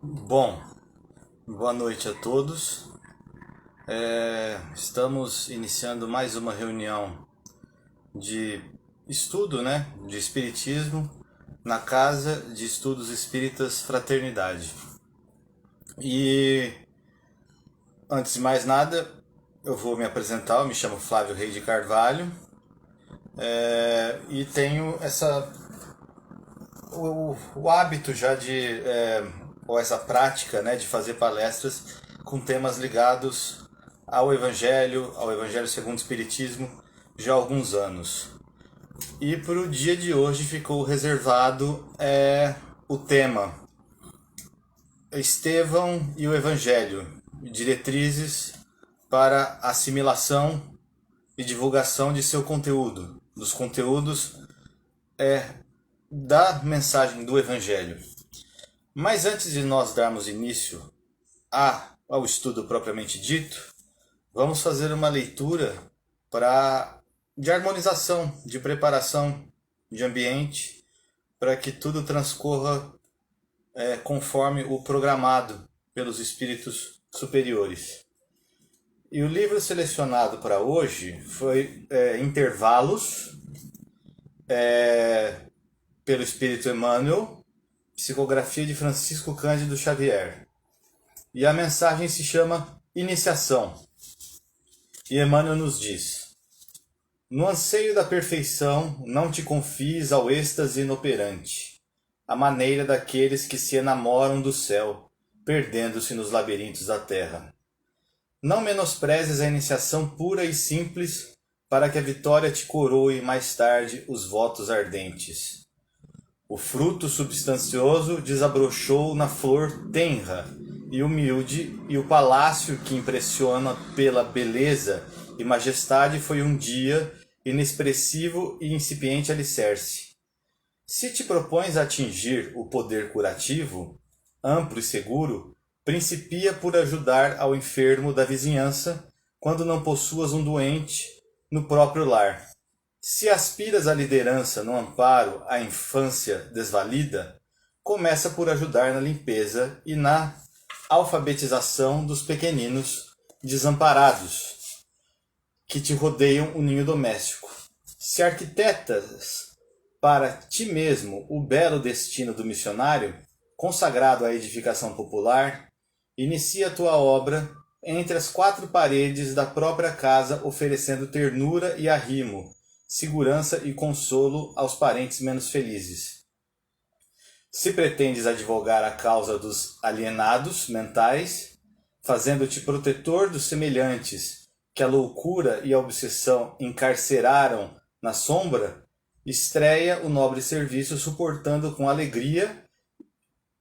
Bom, boa noite a todos. Estamos iniciando mais uma reunião de estudo, de espiritismo na Casa de Estudos Espíritas Fraternidade. E antes de mais nada, eu vou me apresentar. Eu me chamo Flávio Rei de Carvalho e tenho o hábito já ou essa prática, de fazer palestras com temas ligados ao Evangelho segundo o Espiritismo, já há alguns anos. E para o dia de hoje ficou reservado o tema Estevão e o Evangelho, diretrizes para assimilação e divulgação de seu conteúdo, dos conteúdos da mensagem do Evangelho. Mas antes de nós darmos início ao estudo propriamente dito, vamos fazer uma leitura de harmonização, de preparação de ambiente, para que tudo transcorra conforme o programado pelos espíritos superiores. E o livro selecionado para hoje foi Intervalos, pelo Espírito Emmanuel, psicografia de Francisco Cândido Xavier. E a mensagem se chama Iniciação. E Emmanuel nos diz: no anseio da perfeição, não te confies ao êxtase inoperante, à maneira daqueles que se enamoram do céu, perdendo-se nos labirintos da terra. Não menosprezes a iniciação pura e simples, para que a vitória te coroe mais tarde os votos ardentes. O fruto substancioso desabrochou na flor tenra e humilde, e o palácio que impressiona pela beleza e majestade foi um dia inexpressivo e incipiente alicerce. Se te propões a atingir o poder curativo, amplo e seguro, principia por ajudar ao enfermo da vizinhança, quando não possuas um doente no próprio lar. Se aspiras à liderança no amparo à infância desvalida, começa por ajudar na limpeza e na alfabetização dos pequeninos desamparados que te rodeiam o ninho doméstico. Se arquitetas para ti mesmo o belo destino do missionário, consagrado à edificação popular, inicia a tua obra entre as quatro paredes da própria casa, oferecendo ternura e arrimo, segurança e consolo aos parentes menos felizes. Se pretendes advogar a causa dos alienados mentais, fazendo-te protetor dos semelhantes que a loucura e a obsessão encarceraram na sombra, estreia o nobre serviço suportando com alegria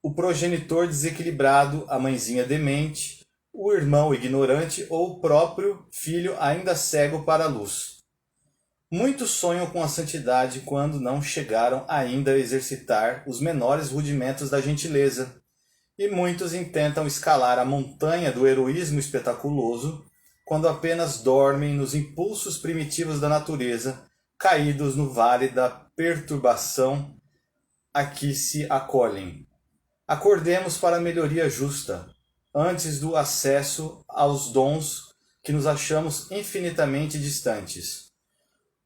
o progenitor desequilibrado, a mãezinha demente, o irmão ignorante ou o próprio filho ainda cego para a luz. Muitos sonham com a santidade quando não chegaram ainda a exercitar os menores rudimentos da gentileza, e muitos intentam escalar a montanha do heroísmo espetaculoso quando apenas dormem nos impulsos primitivos da natureza, caídos no vale da perturbação a que se acolhem. Acordemos para a melhoria justa, antes do acesso aos dons que nos achamos infinitamente distantes.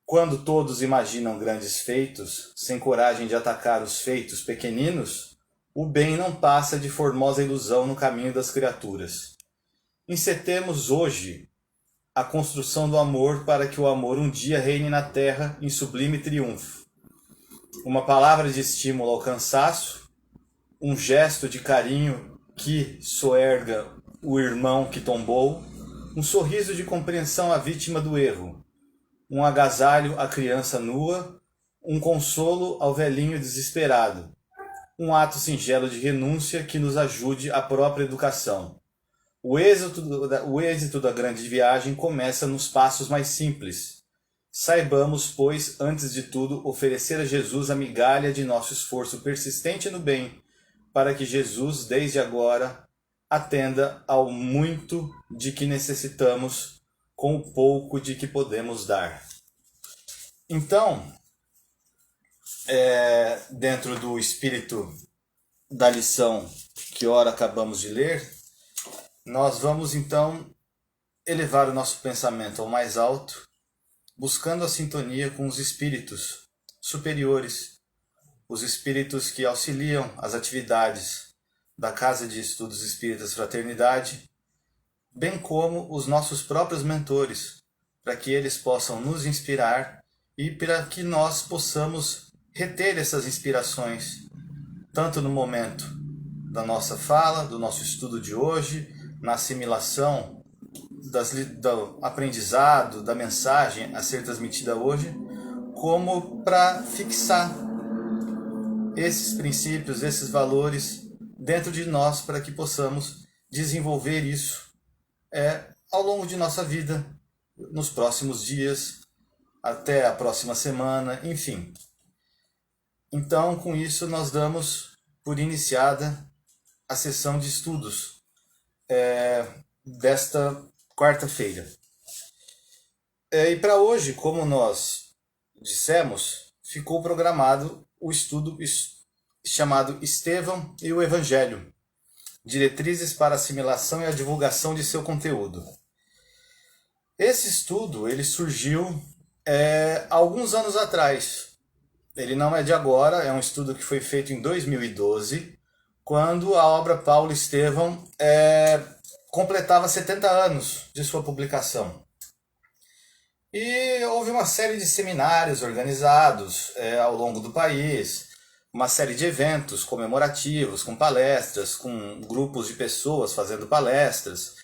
Quando todos imaginam grandes feitos, sem coragem de atacar os feitos pequeninos, o bem não passa de formosa ilusão no caminho das criaturas. Encetemos hoje a construção do amor para que o amor um dia reine na terra em sublime triunfo. Uma palavra de estímulo ao cansaço, um gesto de carinho que soerga o irmão que tombou, um sorriso de compreensão à vítima do erro, um agasalho à criança nua, um consolo ao velhinho desesperado, um ato singelo de renúncia que nos ajude à própria educação. O êxito da grande viagem começa nos passos mais simples. Saibamos, pois, antes de tudo, oferecer a Jesus a migalha de nosso esforço persistente no bem, para que Jesus, desde agora, atenda ao muito de que necessitamos com o pouco de que podemos dar. Então, dentro do espírito da lição que ora acabamos de ler, nós vamos então elevar o nosso pensamento ao mais alto, buscando a sintonia com os espíritos superiores, os espíritos que auxiliam as atividades da Casa de Estudos Espíritas Fraternidade, bem como os nossos próprios mentores, para que eles possam nos inspirar e para que nós possamos reter essas inspirações, tanto no momento da nossa fala, do nosso estudo de hoje, na assimilação do aprendizado, da mensagem a ser transmitida hoje, como para fixar esses princípios, esses valores dentro de nós, para que possamos desenvolver isso ao longo de nossa vida, nos próximos dias, até a próxima semana, enfim. Então, com isso, nós damos por iniciada a sessão de estudos desta quarta-feira. E para hoje, como nós dissemos, ficou programado o estudo chamado Estevão e o Evangelho, diretrizes para a assimilação e a divulgação de seu conteúdo. Esse estudo ele surgiu há alguns anos atrás. Ele não é de agora, é um estudo que foi feito em 2012, quando a obra Paulo Estevão completava 70 anos de sua publicação. E houve uma série de seminários organizados ao longo do país, uma série de eventos comemorativos, com palestras, com grupos de pessoas fazendo palestras.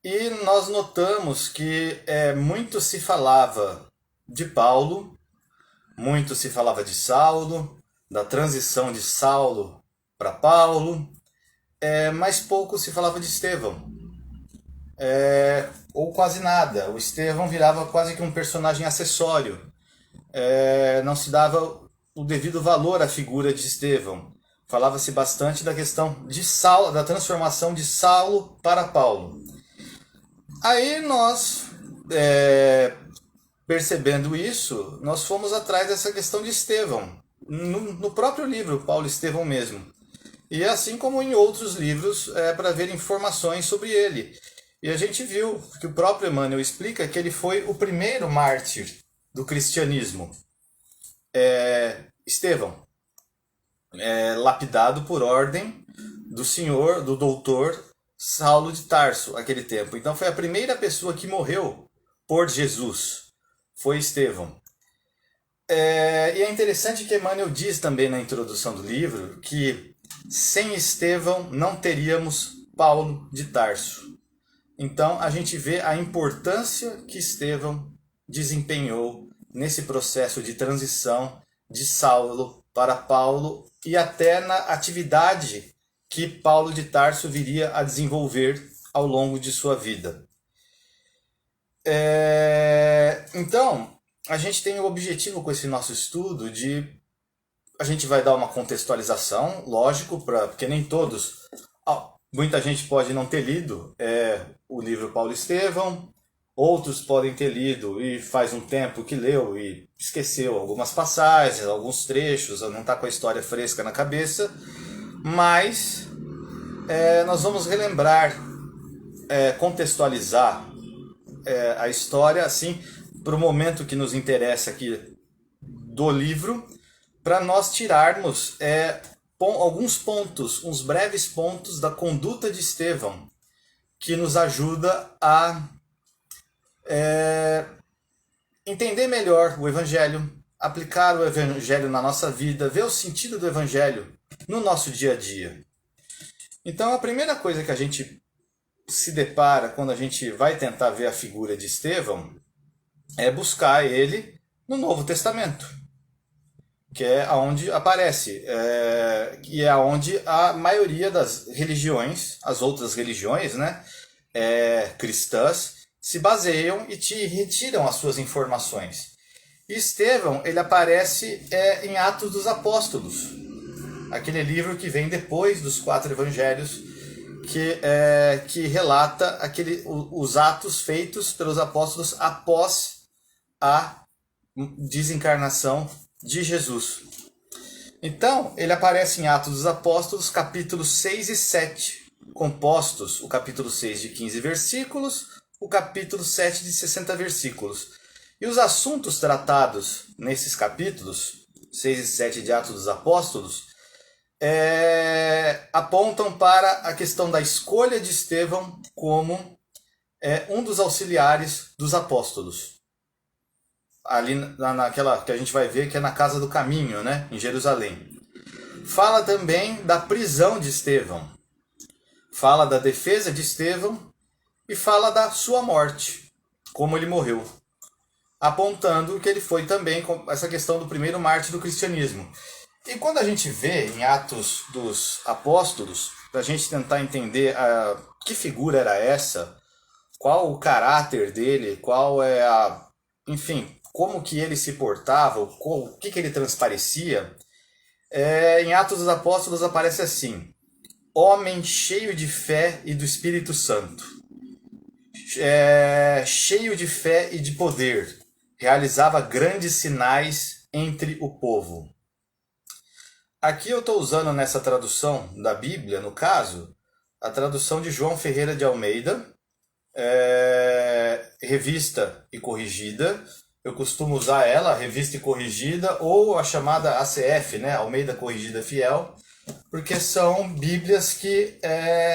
E nós notamos que muito se falava de Paulo, muito se falava de Saulo, da transição de Saulo para Paulo, mas pouco se falava de Estevão. Ou quase nada. O Estevão virava quase que um personagem acessório. Não se dava o devido valor à figura de Estevão. Falava-se bastante da questão de Saulo, da transformação de Saulo para Paulo. Aí nós, percebendo isso, nós fomos atrás dessa questão de Estevão, no próprio livro, Paulo Estevão mesmo. E assim como em outros livros, para ver informações sobre ele. E a gente viu que o próprio Emmanuel explica que ele foi o primeiro mártir do cristianismo. Estevão, lapidado por ordem do doutor Saulo de Tarso, aquele tempo. Então foi a primeira pessoa que morreu por Jesus, foi Estevão. E é interessante que Emmanuel diz também na introdução do livro que sem Estevão não teríamos Paulo de Tarso. Então a gente vê a importância que Estevão desempenhou nesse processo de transição de Saulo para Paulo e até na atividade que Paulo de Tarso viria a desenvolver ao longo de sua vida. Então, a gente tem o objetivo com esse nosso estudo de... A gente vai dar uma contextualização, lógico, porque nem todos... Muita gente pode não ter lido o livro Paulo Estevão, outros podem ter lido e faz um tempo que leu e esqueceu algumas passagens, alguns trechos, não está com a história fresca na cabeça, mas nós vamos relembrar, contextualizar a história assim para o momento que nos interessa aqui do livro, para nós tirarmos alguns pontos, uns breves pontos da conduta de Estevão, que nos ajuda a entender melhor o Evangelho, aplicar o Evangelho na nossa vida, ver o sentido do Evangelho no nosso dia a dia. Então a primeira coisa que a gente se depara quando a gente vai tentar ver a figura de Estevão é buscar ele no Novo Testamento, que é onde aparece, e é onde a maioria das religiões, as outras religiões, né, cristãs, se baseiam e retiram as suas informações. E Estevão, ele aparece em Atos dos Apóstolos, aquele livro que vem depois dos 4 evangelhos, que relata os atos feitos pelos apóstolos após a desencarnação de Jesus. Então, ele aparece em Atos dos Apóstolos, capítulos 6 e 7, compostos, o capítulo 6 de 15 versículos, o capítulo 7 de 60 versículos. E os assuntos tratados nesses capítulos, 6 e 7 de Atos dos Apóstolos, apontam para a questão da escolha de Estevão como um dos auxiliares dos apóstolos. Ali naquela que a gente vai ver que é na Casa do Caminho, né, em Jerusalém. Fala também da prisão de Estevão. Fala da defesa de Estevão e fala da sua morte, como ele morreu. Apontando que ele foi também com essa questão do primeiro mártir do cristianismo. E quando a gente vê em Atos dos Apóstolos, para a gente tentar entender que figura era essa, qual o caráter dele, qual é enfim, como que ele se portava, o que ele transparecia, em Atos dos Apóstolos aparece assim: homem cheio de fé e do Espírito Santo, cheio de fé e de poder, realizava grandes sinais entre o povo. Aqui eu estou usando nessa tradução da Bíblia, no caso, a tradução de João Ferreira de Almeida, revista e corrigida. Eu costumo usar ela, revista e corrigida, ou a chamada ACF, né, Almeida Corrigida Fiel, porque são bíblias que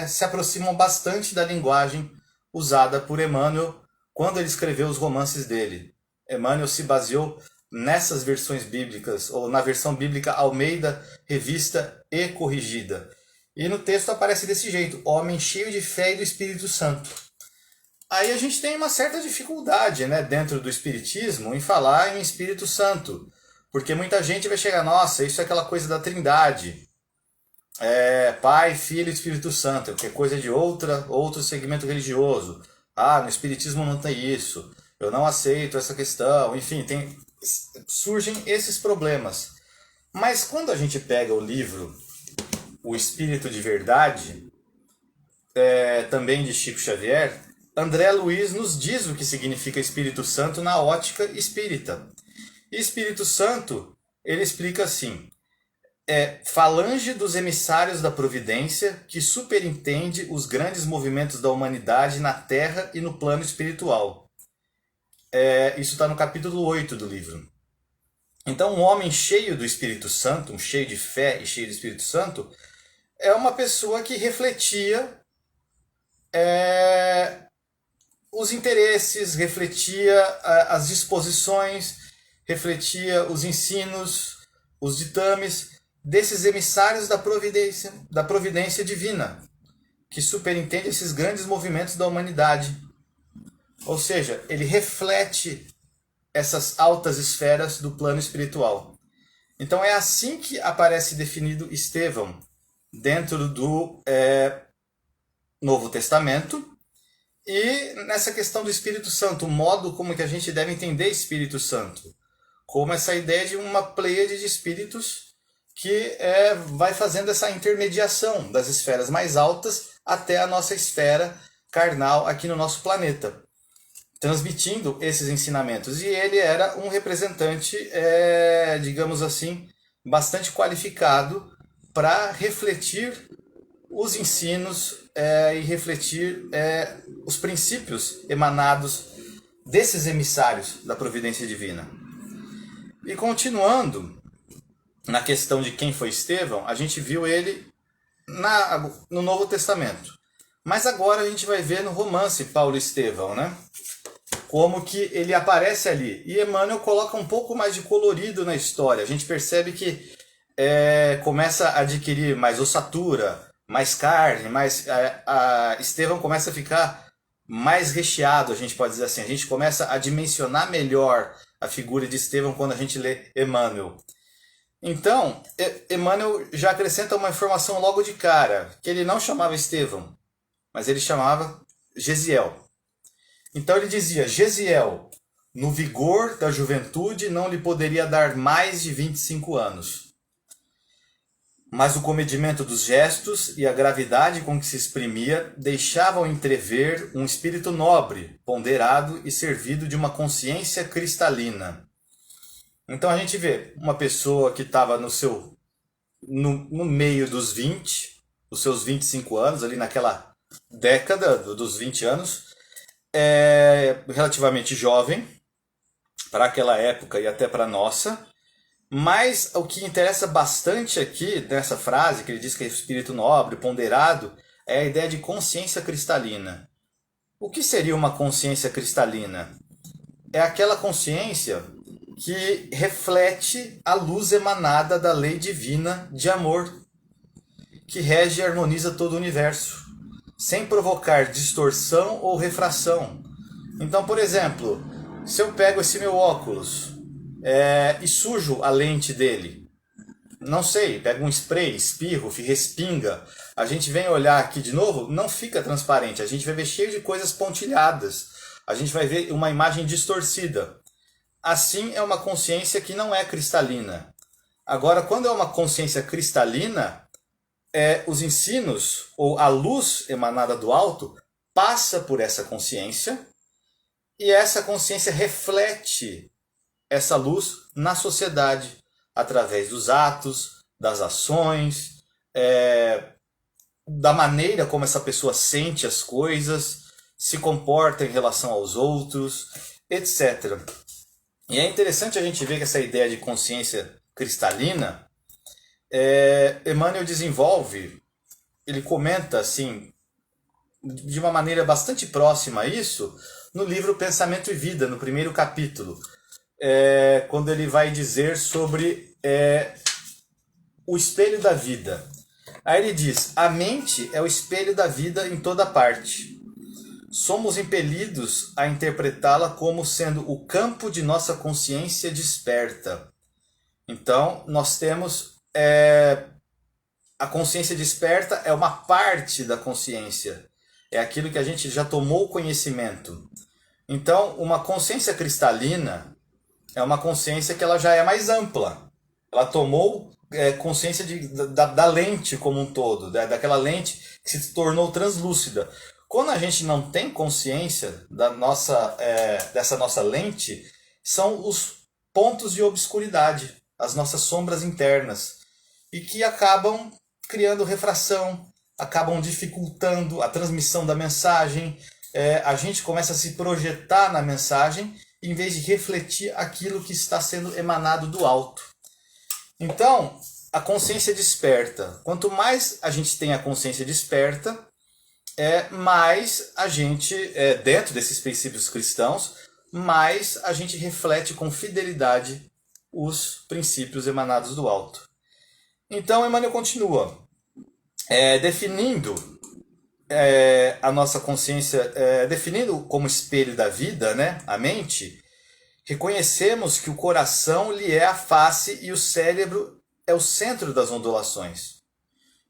se aproximam bastante da linguagem usada por Emmanuel quando ele escreveu os romances dele. Emmanuel se baseou nessas versões bíblicas, ou na versão bíblica Almeida, revista e corrigida. E no texto aparece desse jeito: homem cheio de fé e do Espírito Santo. Aí a gente tem uma certa dificuldade, né, dentro do Espiritismo em falar em Espírito Santo, porque muita gente vai chegar, nossa, isso é aquela coisa da Trindade, Pai, Filho e Espírito Santo, que é coisa de outro segmento religioso. No Espiritismo não tem isso, eu não aceito essa questão, enfim, surgem esses problemas. Mas quando a gente pega o livro O Espírito de Verdade, também de Chico Xavier, André Luiz nos diz o que significa Espírito Santo na ótica espírita. E Espírito Santo, ele explica assim: falange dos emissários da providência que superintende os grandes movimentos da humanidade na terra e no plano espiritual. Isso está no capítulo 8 do livro. Então, um homem cheio do Espírito Santo, um cheio de fé e cheio do Espírito Santo, é uma pessoa que refletia os interesses, refletia as disposições, refletia os ensinos, os ditames desses emissários da providência divina, que superintende esses grandes movimentos da humanidade. Ou seja, ele reflete essas altas esferas do plano espiritual. Então é assim que aparece definido Estevão dentro do Novo Testamento. E nessa questão do Espírito Santo, o modo como que a gente deve entender Espírito Santo, como essa ideia de uma pleiade de espíritos que vai fazendo essa intermediação das esferas mais altas até a nossa esfera carnal aqui no nosso planeta, transmitindo esses ensinamentos. E ele era um representante, digamos assim, bastante qualificado para refletir os ensinos e refletir os princípios emanados desses emissários da providência divina. E continuando na questão de quem foi Estevão, a gente viu ele no Novo Testamento. Mas agora a gente vai ver no romance Paulo e Estevão, né? Como que ele aparece ali. E Emmanuel coloca um pouco mais de colorido na história. A gente percebe que começa a adquirir mais ossatura, mais carne, Estevão começa a ficar mais recheado, a gente pode dizer assim. A gente começa a dimensionar melhor a figura de Estevão quando a gente lê Emmanuel. Então, Emmanuel já acrescenta uma informação logo de cara, que ele não chamava Estevão, mas ele chamava Gesiel. Então ele dizia: Gesiel, no vigor da juventude, não lhe poderia dar mais de 25 anos. Mas o comedimento dos gestos e a gravidade com que se exprimia deixavam entrever um espírito nobre, ponderado e servido de uma consciência cristalina. Então a gente vê uma pessoa que estava no seu no meio dos 20, os seus 25 anos, ali naquela década dos 20 anos, relativamente jovem para aquela época e até para a nossa. Mas o que interessa bastante aqui nessa frase, que ele diz que é espírito nobre, ponderado, é a ideia de consciência cristalina. O que seria uma consciência cristalina? É aquela consciência que reflete a luz emanada da lei divina de amor, que rege e harmoniza todo o universo, sem provocar distorção ou refração. Então, por exemplo, se eu pego esse meu óculos e sujo a lente dele, não sei, pego um spray, espirro, respinga, a gente vem olhar aqui de novo, não fica transparente, a gente vai ver cheio de coisas pontilhadas, a gente vai ver uma imagem distorcida. Assim é uma consciência que não é cristalina. Agora, quando é uma consciência cristalina, os ensinos, ou a luz emanada do alto, passa por essa consciência, e essa consciência reflete essa luz na sociedade, através dos atos, das ações, da maneira como essa pessoa sente as coisas, se comporta em relação aos outros, etc. E é interessante a gente ver que essa ideia de consciência cristalina, Emmanuel desenvolve, ele comenta assim, de uma maneira bastante próxima a isso, no livro Pensamento e Vida, no primeiro capítulo, quando ele vai dizer sobre o espelho da vida. Aí ele diz: a mente é o espelho da vida em toda parte. Somos impelidos a interpretá-la como sendo o campo de nossa consciência desperta. Então, nós temos a consciência desperta é uma parte da consciência. É aquilo que a gente já tomou conhecimento. Então, uma consciência cristalina é uma consciência que ela já é mais ampla. Ela tomou consciência da lente como um todo, daquela lente que se tornou translúcida. Quando a gente não tem consciência dessa nossa lente, são os pontos de obscuridade, as nossas sombras internas, e que acabam criando refração, acabam dificultando a transmissão da mensagem. A gente começa a se projetar na mensagem em vez de refletir aquilo que está sendo emanado do alto. Então, a consciência desperta. Quanto mais a gente tem a consciência desperta, mais a gente, dentro desses princípios cristãos, mais a gente reflete com fidelidade os princípios emanados do alto. Então, Emmanuel continua, definindo a nossa consciência, definindo como espelho da vida, né, a mente, reconhecemos que o coração lhe é a face e o cérebro é o centro das ondulações.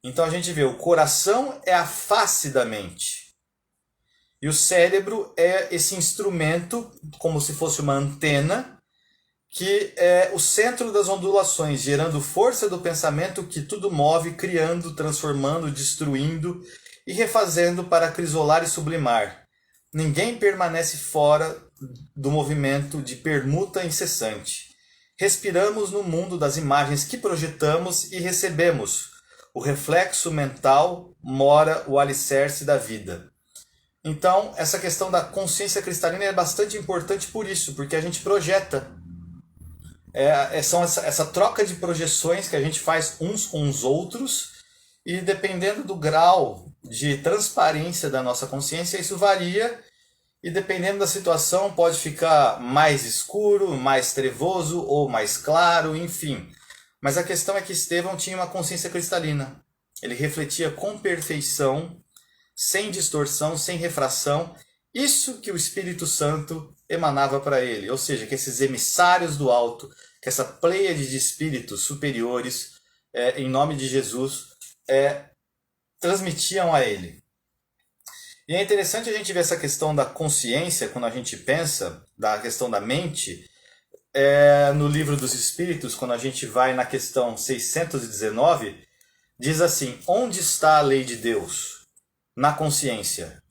Então a gente vê, o coração é a face da mente. E o cérebro é esse instrumento, como se fosse uma antena, que é o centro das ondulações, gerando força do pensamento que tudo move, criando, transformando, destruindo e refazendo para acrisolar e sublimar. Ninguém permanece fora do movimento de permuta incessante. Respiramos no mundo das imagens que projetamos e recebemos. O reflexo mental mora o alicerce da vida. Então, essa questão da consciência cristalina é bastante importante por isso, porque a gente projeta. São essa troca de projeções que a gente faz uns com os outros, e dependendo do grau de transparência da nossa consciência, isso varia, e dependendo da situação pode ficar mais escuro, mais trevoso ou mais claro, enfim. Mas a questão é que Estevão tinha uma consciência cristalina. Ele refletia com perfeição, sem distorção, sem refração, isso que o Espírito Santo emanava para ele. Ou seja, que esses emissários do alto, que essa pleiade de espíritos superiores, em nome de Jesus, transmitiam a ele. E é interessante a gente ver essa questão da consciência, quando a gente pensa, da questão da mente, no Livro dos Espíritos, quando a gente vai na questão 619, diz assim: onde está a lei de Deus? Na consciência.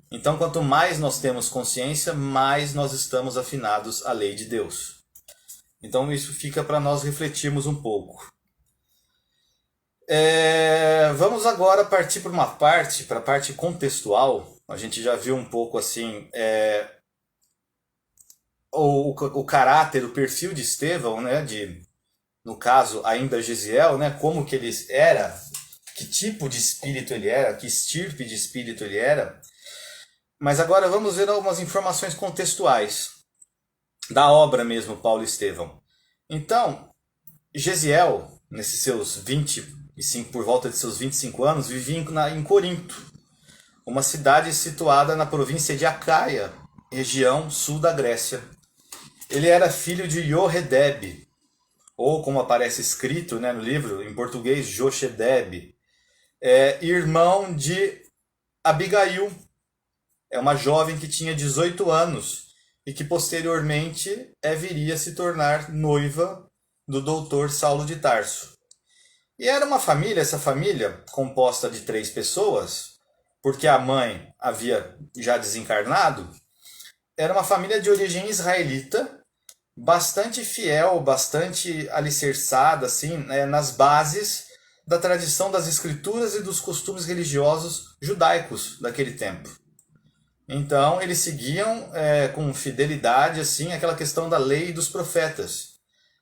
Então, quanto mais nós temos consciência, mais nós estamos afinados à lei de Deus. Então, isso fica para nós refletirmos um pouco. Vamos agora partir para a parte contextual. A gente já viu um pouco assim o caráter, o perfil de Estevão, né? No caso, ainda Gesiel, né? Como que ele era, que tipo de espírito ele era, que estirpe de espírito ele era. Mas agora vamos ver algumas informações contextuais da obra mesmo, Paulo Estevão. Então, Gesiel, nesses seus 25, por volta de seus 25 anos, vivia em Corinto, uma cidade situada na província de Acaia, região sul da Grécia. Ele era filho de Ioredeb, ou como aparece escrito, né, no livro, em português, Jochedeb, irmão de Abigail, uma jovem que tinha 18 anos e que posteriormente viria a se tornar noiva do doutor Saulo de Tarso. E era uma família, essa família, composta de 3 pessoas, porque a mãe havia já desencarnado, era uma família de origem israelita, bastante fiel, bastante alicerçada assim, nas bases da tradição das escrituras e dos costumes religiosos judaicos daquele tempo. Então eles seguiam com fidelidade assim aquela questão da lei e dos profetas,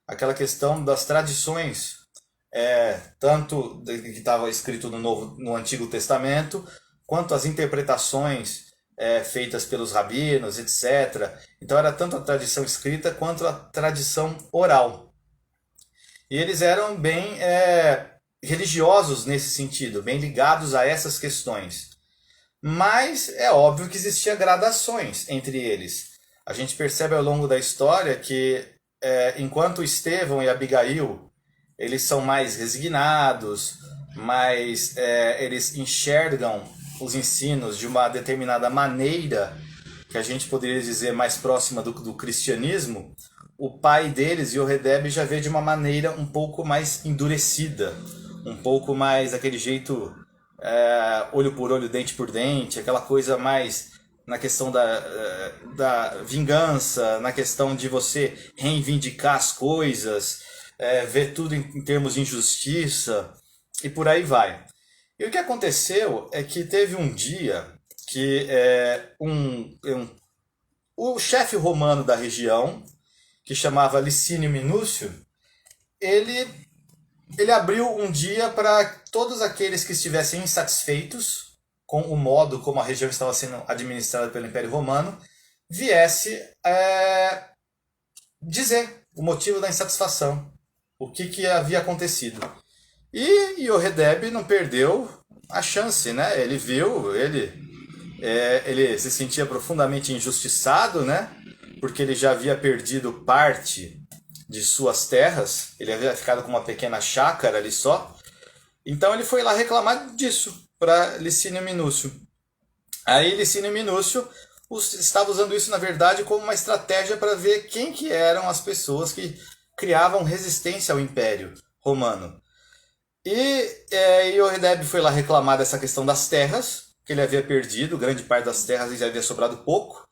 aquela questão das tradições, tanto que estava escrito no Antigo Testamento, quanto as interpretações feitas pelos rabinos, etc. Então era tanto a tradição escrita quanto a tradição oral. E eles eram bem religiosos nesse sentido, bem ligados a essas questões. Mas é óbvio que existia gradações entre eles. A gente percebe ao longo da história que enquanto Estevão e Abigail eles são mais resignados, mais eles enxergam os ensinos de uma determinada maneira, que a gente poderia dizer mais próxima do cristianismo, o pai deles, Ioredeb, já vê de uma maneira um pouco mais endurecida, um pouco mais aquele jeito olho por olho, dente por dente, aquela coisa mais na questão da vingança, na questão de você reivindicar as coisas, ver tudo em termos de injustiça e por aí vai. E o que aconteceu é que teve um dia que o chefe romano da região, que chamava Licínio Minúcio, ele abriu um dia para todos aqueles que estivessem insatisfeitos com o modo como a região estava sendo administrada pelo Império Romano, viesse dizer o motivo da insatisfação, o que havia acontecido. E Ioredeb não perdeu a chance, né? Ele viu, ele se sentia profundamente injustiçado, né? Porque ele já havia perdido parte de suas terras, ele havia ficado com uma pequena chácara ali só. Então ele foi lá reclamar disso para Licínio Minúcio. Aí Licínio Minúcio estava usando isso, na verdade, como uma estratégia para ver quem que eram as pessoas que criavam resistência ao Império Romano. E Ioredeb foi lá reclamar dessa questão das terras, que ele havia perdido, grande parte das terras e havia sobrado pouco.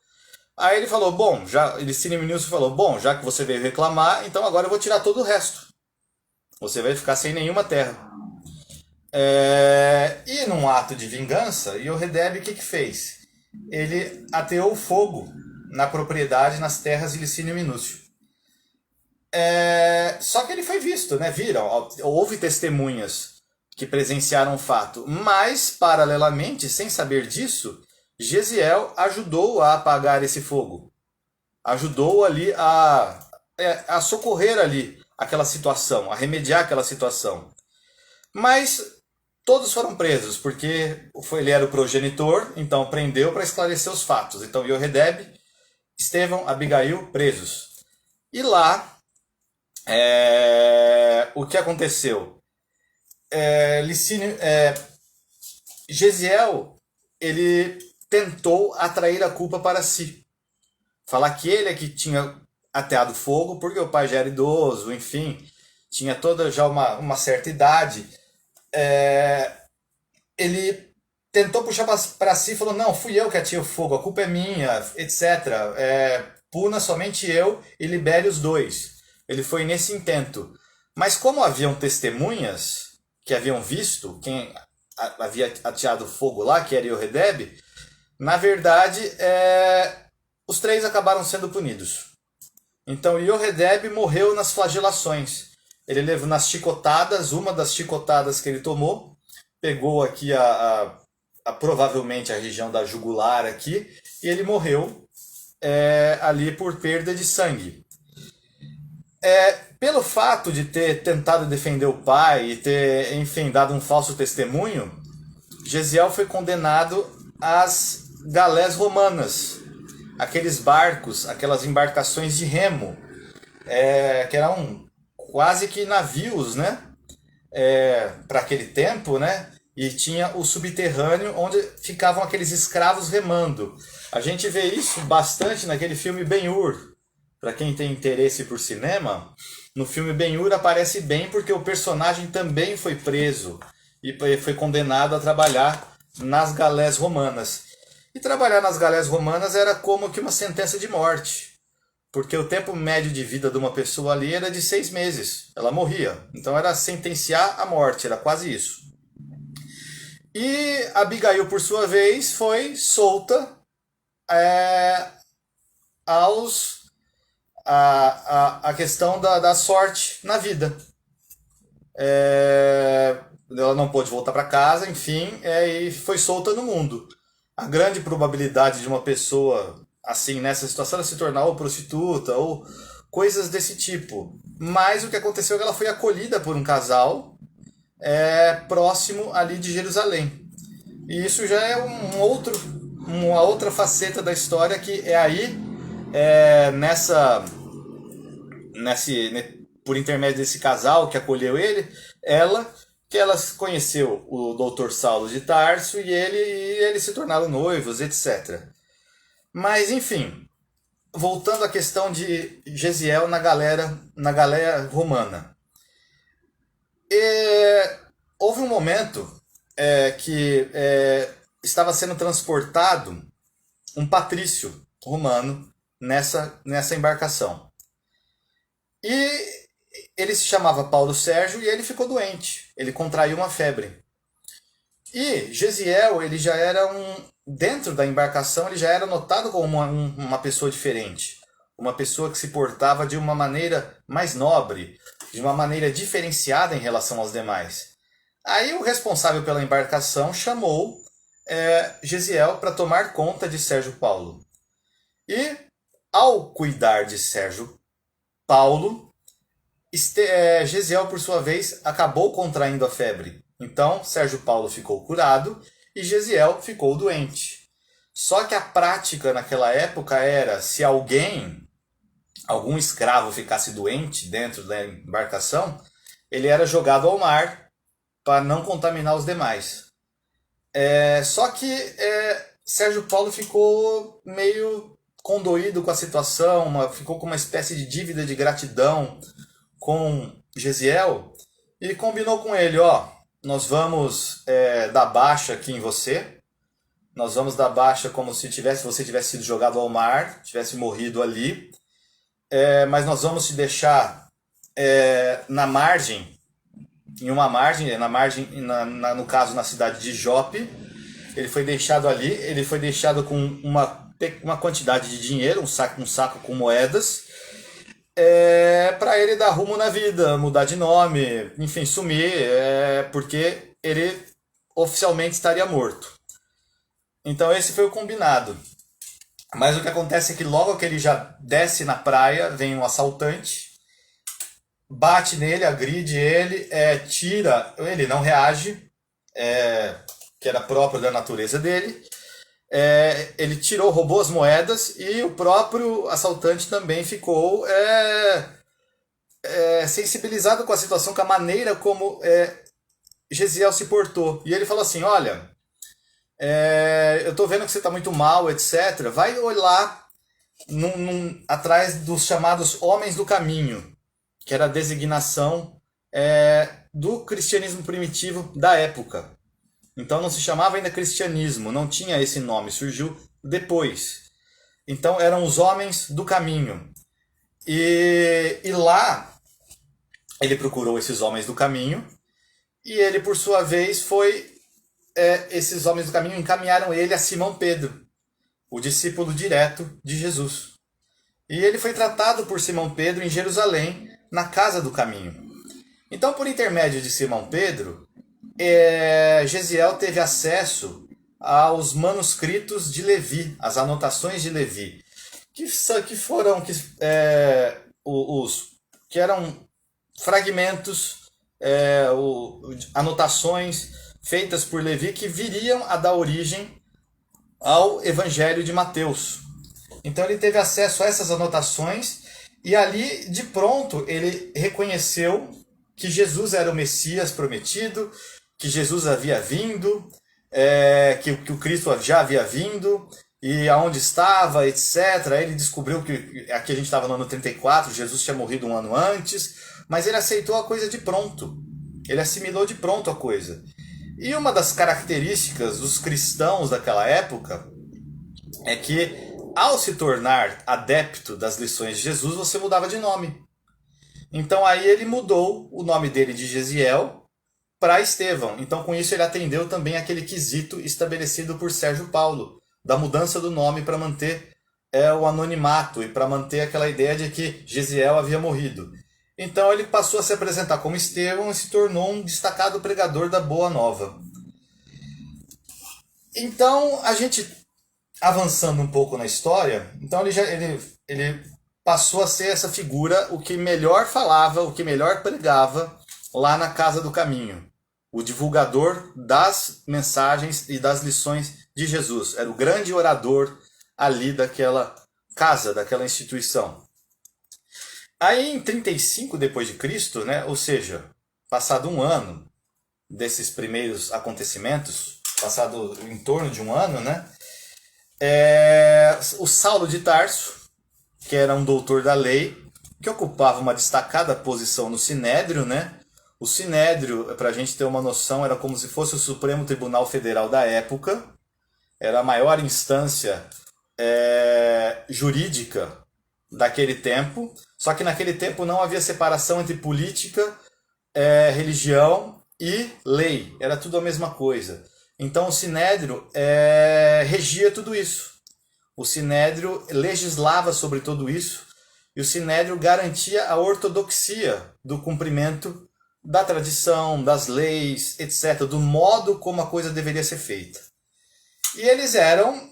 Aí ele falou, Licínio Minúcio falou, já que você veio reclamar, então agora eu vou tirar todo o resto. Você vai ficar sem nenhuma terra. E num ato de vingança, Ioredeb o que fez? Ele ateou fogo na propriedade, nas terras de Licínio Minúcio. Só que ele foi visto, né? Houve testemunhas que presenciaram o fato, mas paralelamente, sem saber disso, Gesiel ajudou a apagar esse fogo, ajudou ali a socorrer ali aquela situação, a remediar aquela situação. Mas todos foram presos, porque ele era o progenitor, então prendeu para esclarecer os fatos. Então Ioredeb, Estevão, Abigail, presos. E lá, o que aconteceu? Gesiel, ele tentou atrair a culpa para si. Falar que ele é que tinha ateado fogo, porque o pai já era idoso, enfim, tinha toda já uma certa idade. Ele tentou puxar para si e falou, não, fui eu que ateei o fogo, a culpa é minha, etc. Puna somente eu e libere os dois. Ele foi nesse intento. Mas como haviam testemunhas que haviam visto, quem havia ateado fogo lá, que era Yoredeb, na verdade, os 3 acabaram sendo punidos. Então Yoredeb morreu nas flagelações. Ele levou nas chicotadas, uma das chicotadas que ele tomou, pegou aqui provavelmente a região da jugular aqui, e ele morreu ali por perda de sangue. Pelo fato de ter tentado defender o pai e ter, enfim, dado um falso testemunho, Gesiel foi condenado às galés romanas, aqueles barcos, aquelas embarcações de remo, que eram quase que navios, né? Para aquele tempo, né? E tinha o subterrâneo onde ficavam aqueles escravos remando. A gente vê isso bastante naquele filme Ben-Hur. Para quem tem interesse por cinema, no filme Ben-Hur aparece bem porque o personagem também foi preso e foi condenado a trabalhar nas galés romanas. E trabalhar nas galés romanas era como que uma sentença de morte, porque o tempo médio de vida de uma pessoa ali era de 6 meses. Ela morria. Então era sentenciar à morte, era quase isso. E Abigail, por sua vez, foi solta a questão da sorte na vida. Ela não pôde voltar para casa, enfim, e foi solta no mundo. A grande probabilidade de uma pessoa assim nessa situação era se tornar ou prostituta ou coisas desse tipo. Mas o que aconteceu é que ela foi acolhida por um casal próximo ali de Jerusalém. E isso já é uma outra faceta da história, que é aí por intermédio desse casal que acolheu ele, que ela conheceu o Dr. Saulo de Tarso e eles se tornaram noivos, etc. Mas, enfim, voltando à questão de Gesiel na galera romana. Houve um momento que estava sendo transportado um patrício romano nessa embarcação. E ele se chamava Paulo Sérgio e ele ficou doente. Ele contraiu uma febre. E Gesiel, ele já era dentro da embarcação, ele já era notado como uma pessoa diferente. Uma pessoa que se portava de uma maneira mais nobre, de uma maneira diferenciada em relação aos demais. Aí o responsável pela embarcação chamou Gesiel para tomar conta de Sérgio Paulo. E, ao cuidar de Sérgio Paulo, Gesiel, por sua vez, acabou contraindo a febre. Então, Sérgio Paulo ficou curado e Gesiel ficou doente. Só que a prática naquela época era, se algum escravo ficasse doente dentro da embarcação, ele era jogado ao mar para não contaminar os demais. Só que Sérgio Paulo ficou meio condoído com a situação, ficou com uma espécie de dívida de gratidão com Gesiel e combinou com ele, nós vamos dar baixa aqui em você, nós vamos dar baixa como se você tivesse sido jogado ao mar, tivesse morrido ali, mas nós vamos te deixar na margem, no caso na cidade de Jope. Ele foi deixado ali, ele foi deixado com uma quantidade de dinheiro, um saco com moedas, para ele dar rumo na vida, mudar de nome, enfim, sumir, porque ele oficialmente estaria morto. Então esse foi o combinado. Mas o que acontece é que logo que ele já desce na praia, vem um assaltante, bate nele, agride ele, ele não reage, que era próprio da natureza dele. Ele roubou as moedas e o próprio assaltante também ficou sensibilizado com a situação, com a maneira como Gesiel se portou. E ele falou assim, olha, eu tô vendo que você tá muito mal, etc. Vai olhar atrás dos chamados homens do caminho, que era a designação do cristianismo primitivo da época. Então não se chamava ainda cristianismo, não tinha esse nome, surgiu depois. Então eram os homens do caminho. E lá ele procurou esses homens do caminho E ele, por sua vez, esses homens do caminho encaminharam ele a Simão Pedro, o discípulo direto de Jesus. E ele foi tratado por Simão Pedro em Jerusalém, na casa do caminho. Então, por intermédio de Simão Pedro, Gesiel teve acesso aos manuscritos de Levi, as anotações de Levi, que eram fragmentos, anotações feitas por Levi que viriam a dar origem ao Evangelho de Mateus. Então ele teve acesso a essas anotações e ali, de pronto, ele reconheceu que Jesus era o Messias prometido, que Jesus havia vindo, que o Cristo já havia vindo, e aonde estava, etc. Ele descobriu que aqui a gente estava no ano 34, Jesus tinha morrido um ano antes, mas ele aceitou a coisa de pronto. Ele assimilou de pronto a coisa. E uma das características dos cristãos daquela época é que, ao se tornar adepto das lições de Jesus, você mudava de nome. Então aí ele mudou o nome dele de Gesiel para Estevão. Então com isso ele atendeu também aquele quesito estabelecido por Sérgio Paulo, da mudança do nome para manter o anonimato e para manter aquela ideia de que Gesiel havia morrido. Então ele passou a se apresentar como Estevão e se tornou um destacado pregador da Boa Nova. Então, a gente avançando um pouco na história, então ele passou a ser essa figura, o que melhor falava, o que melhor pregava lá na Casa do Caminho. O divulgador das mensagens e das lições de Jesus. Era o grande orador ali daquela casa, daquela instituição. Aí em 35 depois de Cristo, né, ou seja, passado um ano desses primeiros acontecimentos, passado em torno de um ano, né, o Saulo de Tarso, que era um doutor da lei, que ocupava uma destacada posição no Sinédrio, né? O Sinédrio, para a gente ter uma noção, era como se fosse o Supremo Tribunal Federal da época, era a maior instância jurídica daquele tempo, só que naquele tempo não havia separação entre política, religião e lei, era tudo a mesma coisa. Então o Sinédrio regia tudo isso. O Sinédrio legislava sobre tudo isso e o Sinédrio garantia a ortodoxia do cumprimento da tradição, das leis, etc., do modo como a coisa deveria ser feita. E eles eram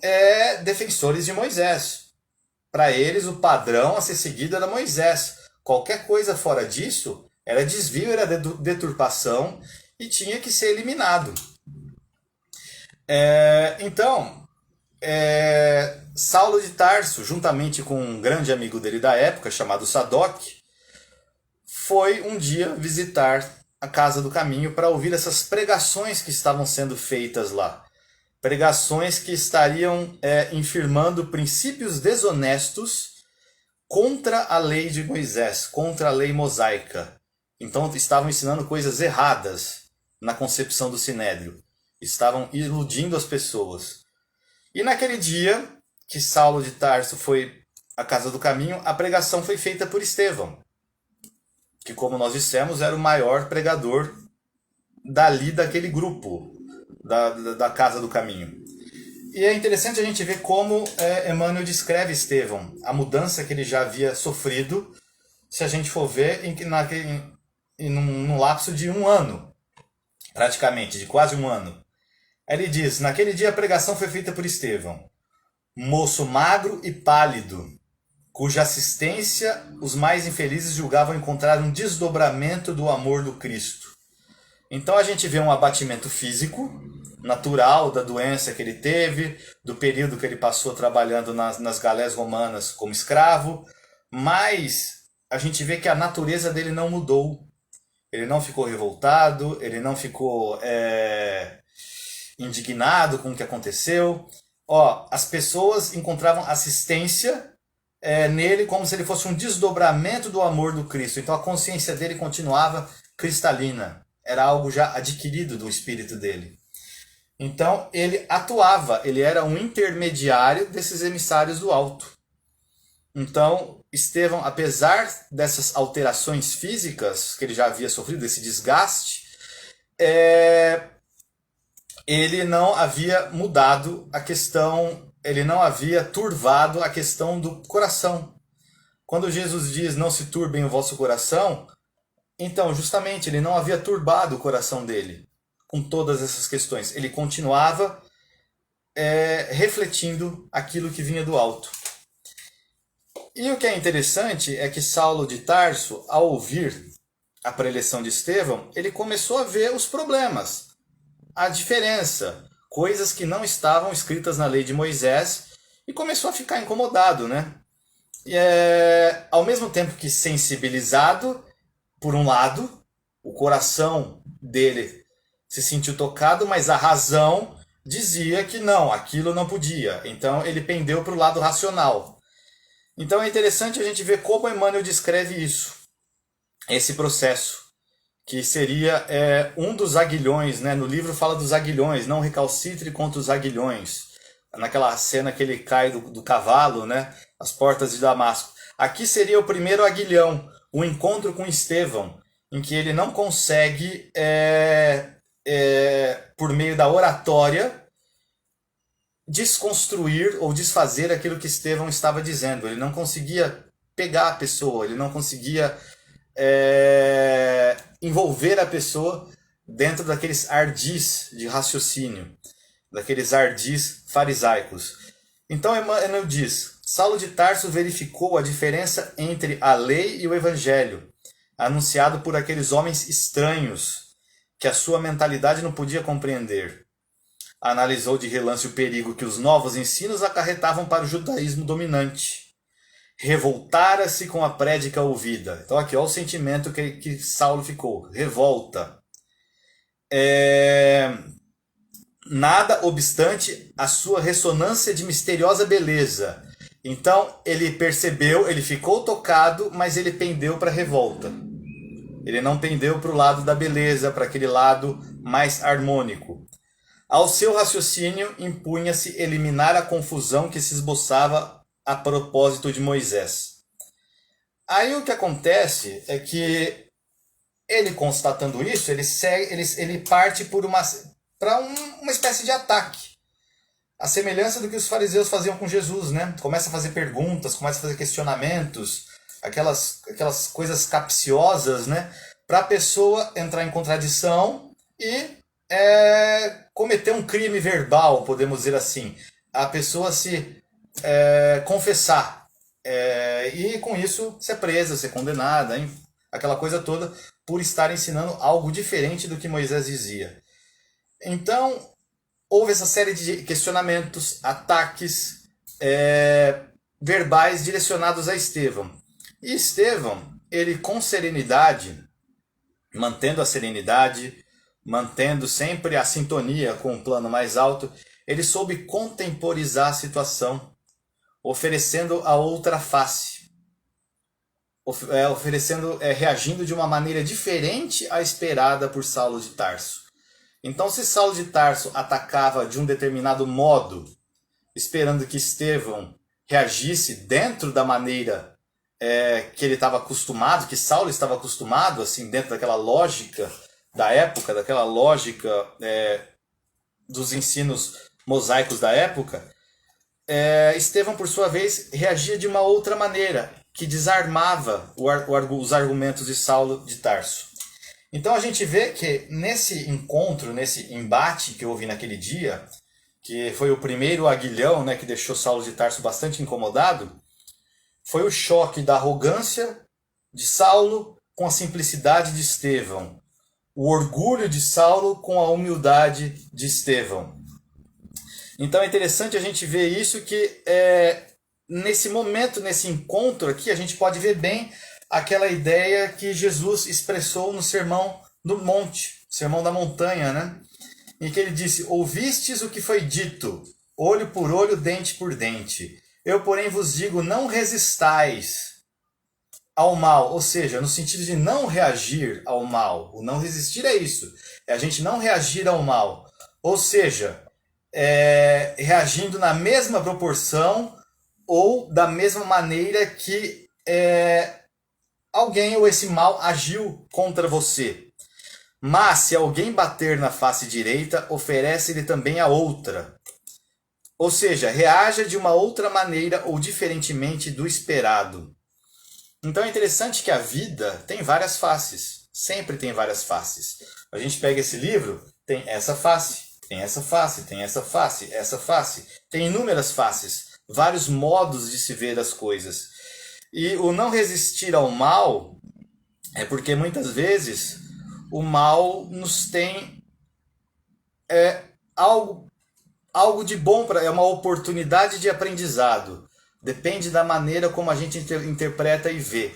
defensores de Moisés. Para eles, o padrão a ser seguido era Moisés. Qualquer coisa fora disso era desvio, era deturpação e tinha que ser eliminado. Então, Saulo de Tarso, juntamente com um grande amigo dele da época, chamado Sadoc, foi um dia visitar a Casa do Caminho para ouvir essas pregações que estavam sendo feitas lá. Pregações que estariam infirmando princípios desonestos contra a lei de Moisés, contra a lei mosaica. Então estavam ensinando coisas erradas na concepção do Sinédrio. Estavam iludindo as pessoas. E naquele dia que Saulo de Tarso foi à Casa do Caminho, a pregação foi feita por Estevão, que, como nós dissemos, era o maior pregador daquele grupo, da Casa do Caminho. E é interessante a gente ver como Emmanuel descreve Estevão, a mudança que ele já havia sofrido, se a gente for ver, num lapso de um ano, praticamente, de quase um ano. Ele diz: naquele dia a pregação foi feita por Estevão, moço magro e pálido, cuja assistência os mais infelizes julgavam encontrar um desdobramento do amor do Cristo. Então a gente vê um abatimento físico, natural, da doença que ele teve, do período que ele passou trabalhando nas galés romanas como escravo, mas a gente vê que a natureza dele não mudou. Ele não ficou revoltado, ele não ficou indignado com o que aconteceu. As pessoas encontravam assistência nele como se ele fosse um desdobramento do amor do Cristo. Então a consciência dele continuava cristalina. Era algo já adquirido do espírito dele. Então ele atuava, ele era um intermediário desses emissários do alto. Então Estevão, apesar dessas alterações físicas que ele já havia sofrido, desse desgaste, ele não havia mudado a questão, ele não havia turvado a questão do coração. Quando Jesus diz não se turbem o vosso coração, então justamente ele não havia turbado o coração dele com todas essas questões. Ele continuava refletindo aquilo que vinha do alto. E o que é interessante é que Saulo de Tarso, ao ouvir a preleção de Estevão, ele começou a ver os problemas, a diferença, coisas que não estavam escritas na lei de Moisés, e começou a ficar incomodado, né? Ao mesmo tempo que sensibilizado, por um lado, o coração dele se sentiu tocado, mas a razão dizia que não, aquilo não podia. Então ele pendeu para o lado racional. Então é interessante a gente ver como Emmanuel descreve isso, esse processo, que seria um dos aguilhões, né? No livro fala dos aguilhões, não recalcitre contra os aguilhões. Naquela cena que ele cai do cavalo, né? As portas de Damasco. Aqui seria o primeiro aguilhão, o encontro com Estevão, em que ele não consegue, por meio da oratória, desconstruir ou desfazer aquilo que Estevão estava dizendo. Ele não conseguia pegar a pessoa, ele não conseguia envolver a pessoa dentro daqueles ardis de raciocínio, daqueles ardis farisaicos. Então Emmanuel diz: Saulo de Tarso verificou a diferença entre a lei e o evangelho, anunciado por aqueles homens estranhos, que a sua mentalidade não podia compreender. Analisou de relance o perigo que os novos ensinos acarretavam para o judaísmo dominante. Revoltara-se com a prédica ouvida. Então aqui, olha o sentimento que Saulo ficou. Revolta. Nada obstante a sua ressonância de misteriosa beleza. Então ele percebeu, ele ficou tocado, mas ele pendeu para a revolta. Ele não pendeu para o lado da beleza, para aquele lado mais harmônico. Ao seu raciocínio impunha-se eliminar a confusão que se esboçava a propósito de Moisés. Aí o que acontece é que ele, constatando isso, ele parte para uma espécie de ataque. A semelhança do que os fariseus faziam com Jesus, né? Começa a fazer perguntas, começa a fazer questionamentos, aquelas coisas capciosas, né? Para a pessoa entrar em contradição e cometer um crime verbal, podemos dizer assim. A pessoa se confessar. E com isso ser presa, ser condenada, hein? Aquela coisa toda, por estar ensinando algo diferente do que Moisés dizia. Então, houve essa série de questionamentos, ataques verbais direcionados a Estevão. E Estevão, ele com serenidade, mantendo a serenidade, mantendo sempre a sintonia com o plano mais alto, ele soube contemporizar a situação, oferecendo a outra face, reagindo de uma maneira diferente à esperada por Saulo de Tarso. Então, se Saulo de Tarso atacava de um determinado modo, esperando que Estevão reagisse dentro da maneira que ele estava acostumado, que Saulo estava acostumado, assim, dentro daquela lógica da época, daquela lógica dos ensinos mosaicos da época, Estevão, por sua vez, reagia de uma outra maneira, que desarmava os argumentos de Saulo de Tarso. Então a gente vê que nesse encontro, nesse embate que houve naquele dia, que foi o primeiro aguilhão, né, que deixou Saulo de Tarso bastante incomodado, foi o choque da arrogância de Saulo com a simplicidade de Estevão, o orgulho de Saulo com a humildade de Estevão. Então é interessante a gente ver isso, que nesse momento, nesse encontro aqui, a gente pode ver bem aquela ideia que Jesus expressou no Sermão do Monte, Sermão da Montanha, né? Em que ele disse: ouvistes o que foi dito, olho por olho, dente por dente. Eu, porém, vos digo, não resistais ao mal. Ou seja, no sentido de não reagir ao mal. O não resistir é isso. É a gente não reagir ao mal. Ou seja, reagindo na mesma proporção ou da mesma maneira que alguém ou esse mal agiu contra você. Mas se alguém bater na face direita, oferece-lhe também a outra. Ou seja, reaja de uma outra maneira ou diferentemente do esperado. Então é interessante que a vida tem várias faces. Sempre tem várias faces. A gente pega esse livro, tem essa face, tem essa face, tem essa face, essa face. Tem inúmeras faces, vários modos de se ver as coisas. E o não resistir ao mal é porque muitas vezes o mal nos tem algo de bom, é uma oportunidade de aprendizado. Depende da maneira como a gente interpreta e vê.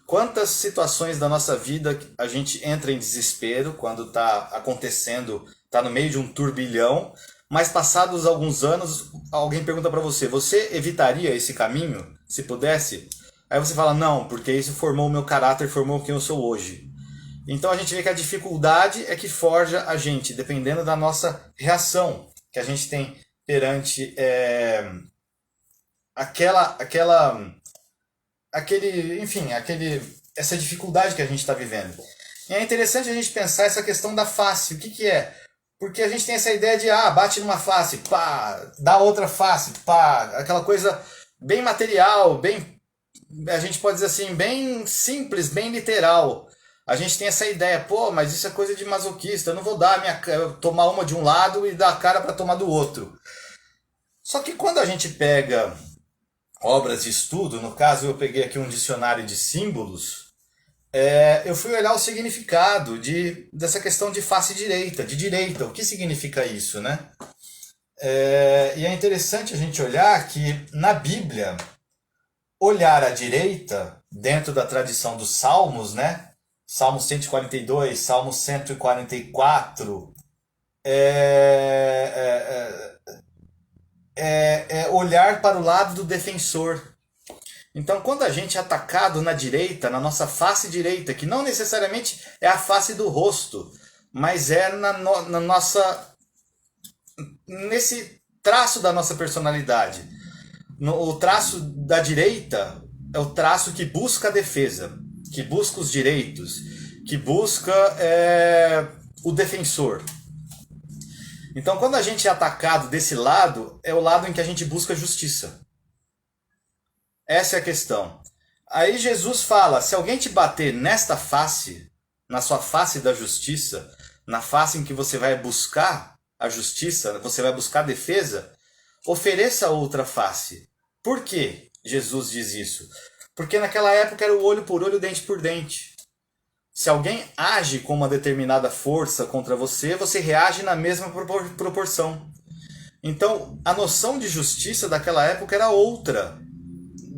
Quantas situações da nossa vida a gente entra em desespero quando está acontecendo, está no meio de um turbilhão, mas passados alguns anos, alguém pergunta para você, você evitaria esse caminho, se pudesse? Aí você fala, não, porque isso formou o meu caráter, formou quem eu sou hoje. Então a gente vê que a dificuldade é que forja a gente, dependendo da nossa reação que a gente tem perante essa dificuldade que a gente está vivendo. E é interessante a gente pensar essa questão da face. O que é? Porque a gente tem essa ideia de, bate numa face, pá, dá outra face, pá, aquela coisa bem material, bem, a gente pode dizer assim, bem simples, bem literal. A gente tem essa ideia, pô, mas isso é coisa de masoquista, eu não vou tomar uma de um lado e dar a cara para tomar do outro. Só que quando a gente pega obras de estudo, no caso eu peguei aqui um dicionário de símbolos, eu fui olhar o significado dessa questão de face direita, de direita, o que significa isso, né? E é interessante a gente olhar que na Bíblia, olhar à direita, dentro da tradição dos Salmos, né? Salmo 142, Salmo 144, olhar para o lado do defensor. Então, quando a gente é atacado na direita, na nossa face direita, que não necessariamente é a face do rosto, mas é nesse traço da nossa personalidade. O traço da direita é o traço que busca a defesa, que busca os direitos, que busca o defensor. Então, quando a gente é atacado desse lado, é o lado em que a gente busca justiça. Essa é a questão. Aí Jesus fala, se alguém te bater nesta face, na sua face da justiça, na face em que você vai buscar a justiça, você vai buscar a defesa, ofereça outra face. Por que Jesus diz isso? Porque naquela época era o olho por olho, dente por dente. Se alguém age com uma determinada força contra você, você reage na mesma proporção. Então, a noção de justiça daquela época era outra.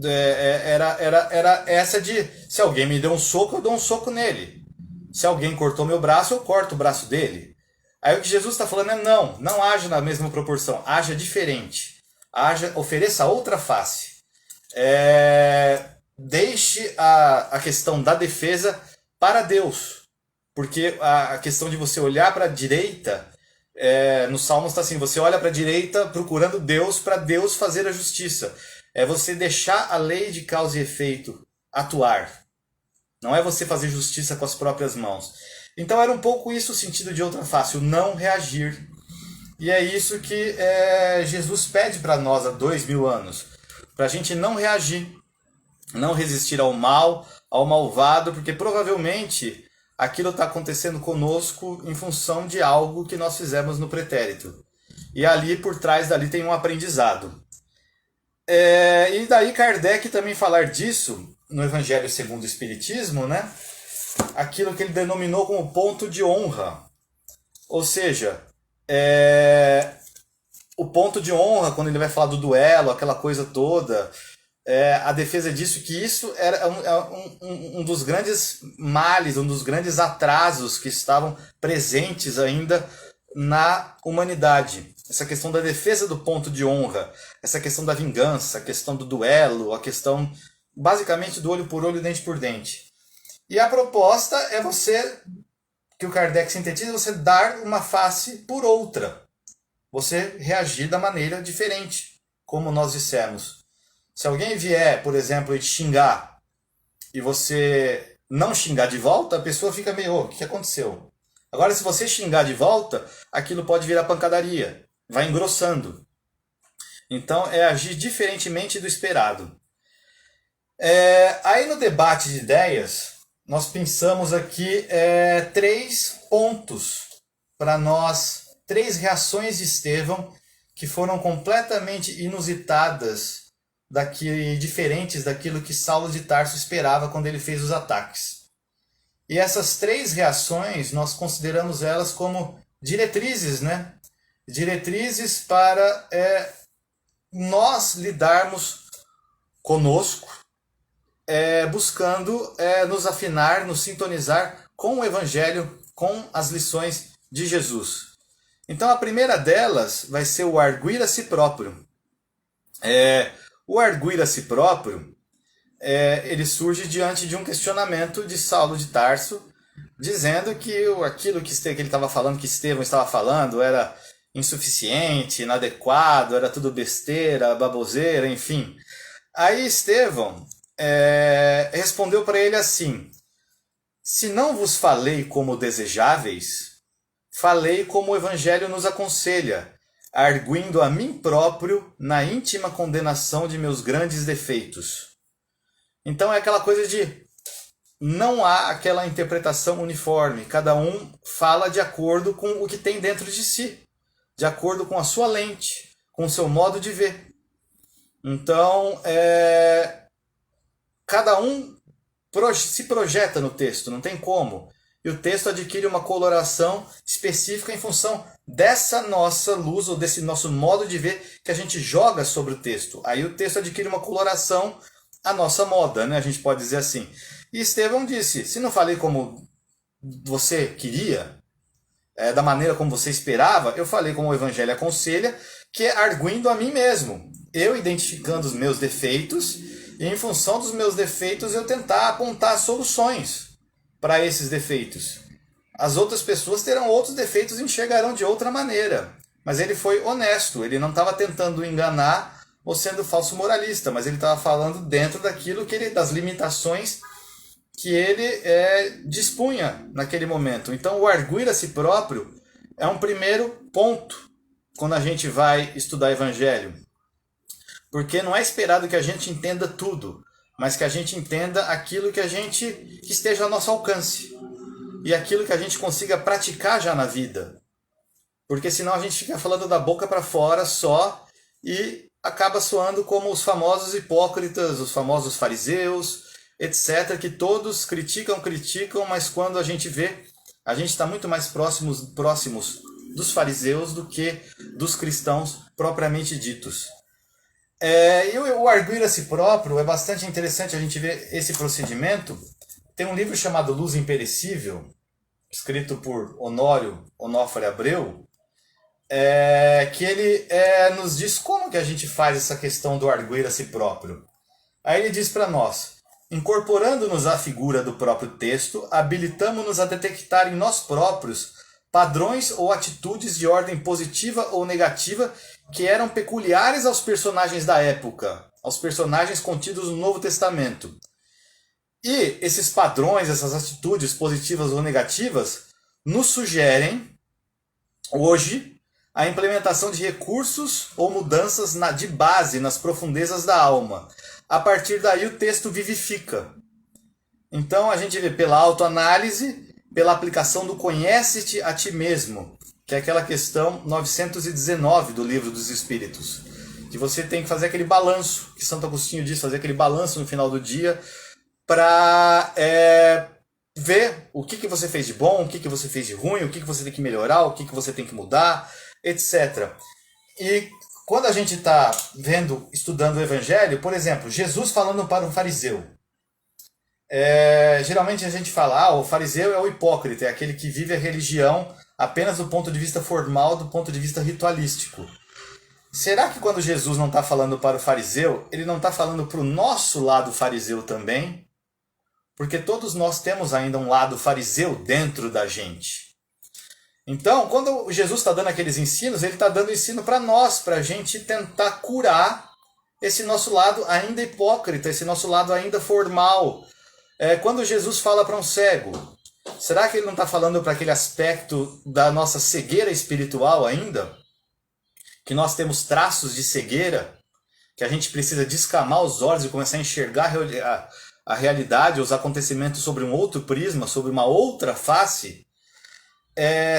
Era essa de, se alguém me deu um soco, eu dou um soco nele. Se alguém cortou meu braço, eu corto o braço dele. Aí o que Jesus está falando é não age na mesma proporção, haja diferente. Ofereça outra face. Deixe a questão da defesa para Deus. Porque a questão de você olhar para a direita, no Salmo está assim, você olha para a direita procurando Deus, para Deus fazer a justiça. É você deixar a lei de causa e efeito atuar. Não é você fazer justiça com as próprias mãos. Então era um pouco isso o sentido de outra face, o não reagir. E é isso que Jesus pede para nós há 2000 anos. Para a gente não reagir, não resistir ao mal, ao malvado, porque provavelmente aquilo está acontecendo conosco em função de algo que nós fizemos no pretérito. E ali, por trás dali, tem um aprendizado. E daí Kardec também falar disso, no Evangelho segundo o Espiritismo, né? Aquilo que ele denominou como ponto de honra. Ou seja, o ponto de honra, quando ele vai falar do duelo, aquela coisa toda, a defesa disso, que isso era um dos grandes males, um dos grandes atrasos que estavam presentes ainda na humanidade. Essa questão da defesa do ponto de honra, essa questão da vingança, a questão do duelo, a questão basicamente do olho por olho, dente por dente. E a proposta é você, que o Kardec sintetiza, você dar uma face por outra. Você reagir da maneira diferente, como nós dissemos. Se alguém vier, por exemplo, e te xingar, e você não xingar de volta, a pessoa fica meio, o que aconteceu? Agora, se você xingar de volta, aquilo pode virar pancadaria, vai engrossando. Então, é agir diferentemente do esperado. Aí no debate de ideias, nós pensamos aqui 3 pontos para nós, 3 reações de Estevão que foram completamente inusitadas, diferentes daquilo que Saulo de Tarso esperava quando ele fez os ataques. E essas 3 reações, nós consideramos elas como diretrizes, né? Diretrizes para nós lidarmos conosco, buscando nos afinar, nos sintonizar com o Evangelho, com as lições de Jesus. Então a primeira delas vai ser o arguir a si próprio. O arguir a si próprio, ele surge diante de um questionamento de Saulo de Tarso, dizendo que aquilo que ele estava falando, que Estevão estava falando, era insuficiente, inadequado, era tudo besteira, baboseira, enfim. Aí Estevão respondeu para ele assim: se não vos falei como desejáveis, falei como o Evangelho nos aconselha, arguindo a mim próprio na íntima condenação de meus grandes defeitos. Então é aquela coisa de não há aquela interpretação uniforme, cada um fala de acordo com o que tem dentro de si, de acordo com a sua lente, com o seu modo de ver. Então, cada um se projeta no texto, não tem como. E o texto adquire uma coloração específica em função dessa nossa luz, ou desse nosso modo de ver que a gente joga sobre o texto. Aí o texto adquire uma coloração à nossa moda, né? A gente pode dizer assim. E Estevão disse: se não falei como você queria, da maneira como você esperava, eu falei como o Evangelho aconselha, que é arguindo a mim mesmo. Eu identificando os meus defeitos, e em função dos meus defeitos eu tentar apontar soluções para esses defeitos. As outras pessoas terão outros defeitos e enxergarão de outra maneira. Mas ele foi honesto, ele não estava tentando enganar ou sendo falso moralista, mas ele estava falando dentro daquilo das limitações que ele dispunha naquele momento. Então o arguir a si próprio é um primeiro ponto quando a gente vai estudar Evangelho. Porque não é esperado que a gente entenda tudo, mas que a gente entenda aquilo que esteja ao nosso alcance. E aquilo que a gente consiga praticar já na vida. Porque senão a gente fica falando da boca para fora só e acaba soando como os famosos hipócritas, os famosos fariseus, etc., que todos criticam, mas quando a gente vê, a gente está muito mais próximos dos fariseus do que dos cristãos propriamente ditos. E o arguir a si próprio é bastante interessante a gente ver esse procedimento. Tem um livro chamado Luz Imperecível, escrito por Onofre Abreu, que ele nos diz como que a gente faz essa questão do arguir a si próprio. Aí ele diz para nós: incorporando-nos à figura do próprio texto, habilitamo-nos a detectar em nós próprios padrões ou atitudes de ordem positiva ou negativa que eram peculiares aos personagens da época, aos personagens contidos no Novo Testamento. E esses padrões, essas atitudes positivas ou negativas, nos sugerem, hoje, a implementação de recursos ou mudanças de base nas profundezas da alma. A partir daí o texto vivifica. Então a gente vê pela autoanálise, pela aplicação do conhece-te a ti mesmo, que é aquela questão 919 do Livro dos Espíritos, que você tem que fazer aquele balanço, que Santo Agostinho diz, fazer aquele balanço no final do dia, para ver o que você fez de bom, o que você fez de ruim, o que você tem que melhorar, o que você tem que mudar, etc. E quando a gente está estudando o Evangelho, por exemplo, Jesus falando para um fariseu, geralmente a gente fala, o fariseu é o hipócrita, é aquele que vive a religião apenas do ponto de vista formal, do ponto de vista ritualístico. Será que quando Jesus não está falando para o fariseu, ele não está falando para o nosso lado fariseu também? Porque todos nós temos ainda um lado fariseu dentro da gente. Então, quando Jesus está dando aqueles ensinos, ele está dando ensino para nós, para a gente tentar curar esse nosso lado ainda hipócrita, esse nosso lado ainda formal. Quando Jesus fala para um cego, Será que ele não está falando para aquele aspecto da nossa cegueira espiritual ainda? Que nós temos traços de cegueira, que a gente precisa descamar os olhos e começar a enxergar a realidade, os acontecimentos sobre um outro prisma, sobre uma outra face?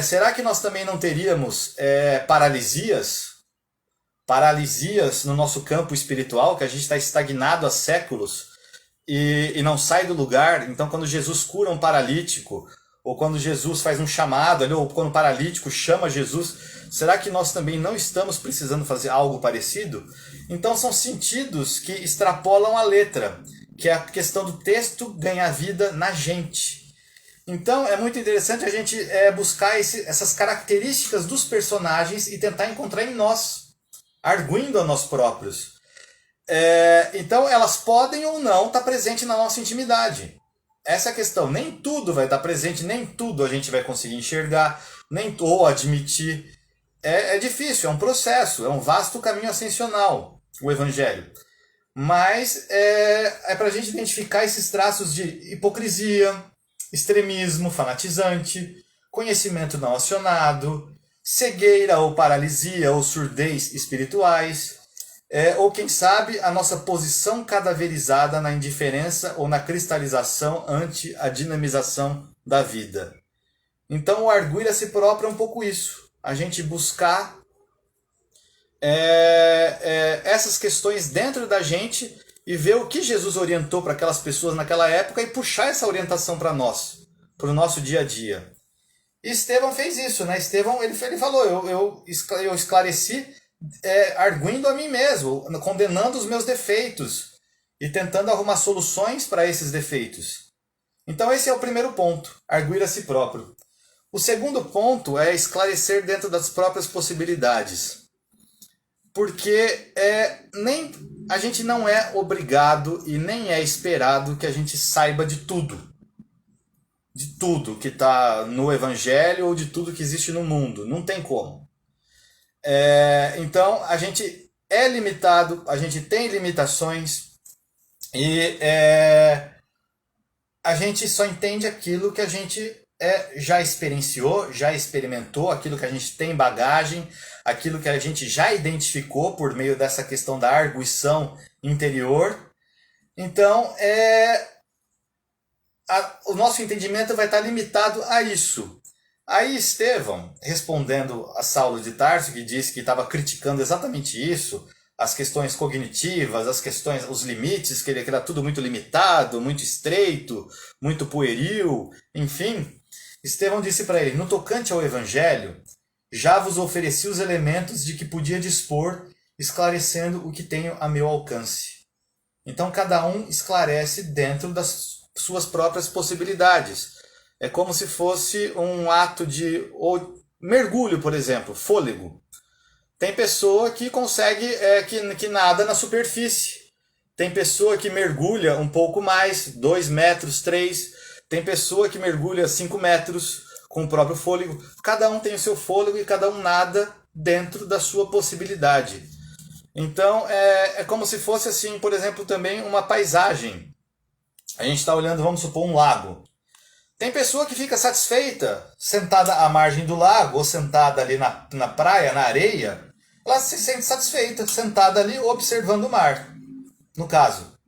Será que nós também não teríamos paralisias no nosso campo espiritual, que a gente está estagnado há séculos e não sai do lugar? Então, quando Jesus cura um paralítico, ou quando Jesus faz um chamado, ou quando o paralítico chama Jesus, será que nós também não estamos precisando fazer algo parecido? Então, são sentidos que extrapolam a letra, que é a questão do texto ganhar vida na gente. Então, é muito interessante a gente buscar essas características dos personagens e tentar encontrar em nós, arguindo a nós próprios. Então, elas podem ou não estar presentes na nossa intimidade. Essa é a questão. Nem tudo vai estar presente, nem tudo a gente vai conseguir enxergar, ou admitir. É difícil, é um processo, é um vasto caminho ascensional, o Evangelho. Mas é para a gente identificar esses traços de hipocrisia, extremismo fanatizante, conhecimento não acionado, cegueira ou paralisia ou surdez espirituais, ou quem sabe a nossa posição cadaverizada na indiferença ou na cristalização ante a dinamização da vida. Então o arguir a si próprio é um pouco isso, a gente buscar essas questões dentro da gente e ver o que Jesus orientou para aquelas pessoas naquela época e puxar essa orientação para nós, para o nosso dia a dia. E Estevão fez isso, né? Estevão ele falou, eu esclareci arguindo a mim mesmo, condenando os meus defeitos e tentando arrumar soluções para esses defeitos. Então esse é o primeiro ponto, arguir a si próprio. O segundo ponto é esclarecer dentro das próprias possibilidades. Porque a gente não é obrigado e nem é esperado que a gente saiba de tudo. De tudo que está no Evangelho ou de tudo que existe no mundo. Não tem como. Então, a gente é limitado, a gente tem limitações e a gente só entende aquilo que a gente já experienciou, já experimentou, aquilo que a gente tem bagagem, aquilo que a gente já identificou por meio dessa questão da arguição interior. Então, o nosso entendimento vai estar limitado a isso. Aí Estevão, respondendo a Saulo de Tarso, que disse que estava criticando exatamente isso, as questões cognitivas, os limites, que era tudo muito limitado, muito estreito, muito pueril, enfim, Estevão disse para ele: no tocante ao Evangelho, já vos ofereci os elementos de que podia dispor, esclarecendo o que tenho a meu alcance. Então cada um esclarece dentro das suas próprias possibilidades. É como se fosse um ato de mergulho, por exemplo, fôlego. Tem pessoa que consegue, que nada na superfície. Tem pessoa que mergulha um pouco mais, 2 metros, 3. Tem pessoa que mergulha 5 metros com o próprio fôlego. Cada um tem o seu fôlego e cada um nada dentro da sua possibilidade. Então, é como se fosse, assim, por exemplo, também uma paisagem. A gente está olhando, vamos supor, um lago. Tem pessoa que fica satisfeita, sentada à margem do lago, ou sentada ali na praia, na areia. Ela se sente satisfeita, sentada ali, observando o mar, no caso.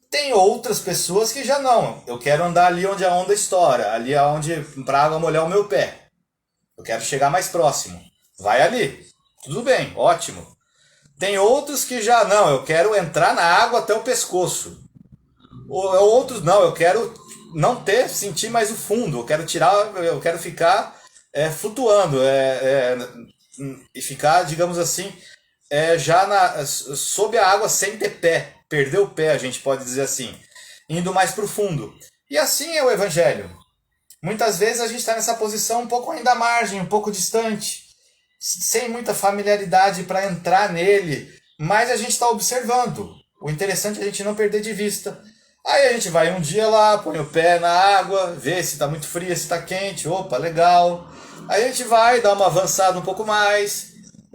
Tem outras pessoas que já não. Eu quero andar ali onde a onda estoura, ali onde para a água molhar o meu pé. Eu quero chegar mais próximo. Vai ali. Tudo bem, ótimo. Tem outros que já não, eu quero entrar na água até o pescoço. Outros não, eu quero não sentir mais o fundo, eu quero ficar flutuando e ficar, digamos assim, sob a água sem ter pé, perder o pé, a gente pode dizer assim, indo mais para o fundo. E assim é o Evangelho. Muitas vezes a gente está nessa posição um pouco ainda à margem, um pouco distante, sem muita familiaridade para entrar nele, mas a gente está observando. O interessante é a gente não perder de vista. Aí a gente vai um dia lá, põe o pé na água, vê se está muito fria, se está quente, opa, legal. Aí a gente vai, dá uma avançada um pouco mais,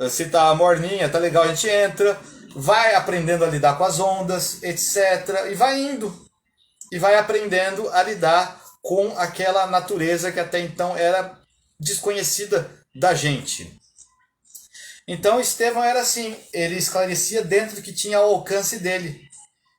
se está morninha, tá legal, a gente entra, vai aprendendo a lidar com as ondas, etc. E vai indo, e vai aprendendo a lidar com aquela natureza que até então era desconhecida da gente. Então Estevão era assim, ele esclarecia dentro do que tinha ao alcance dele.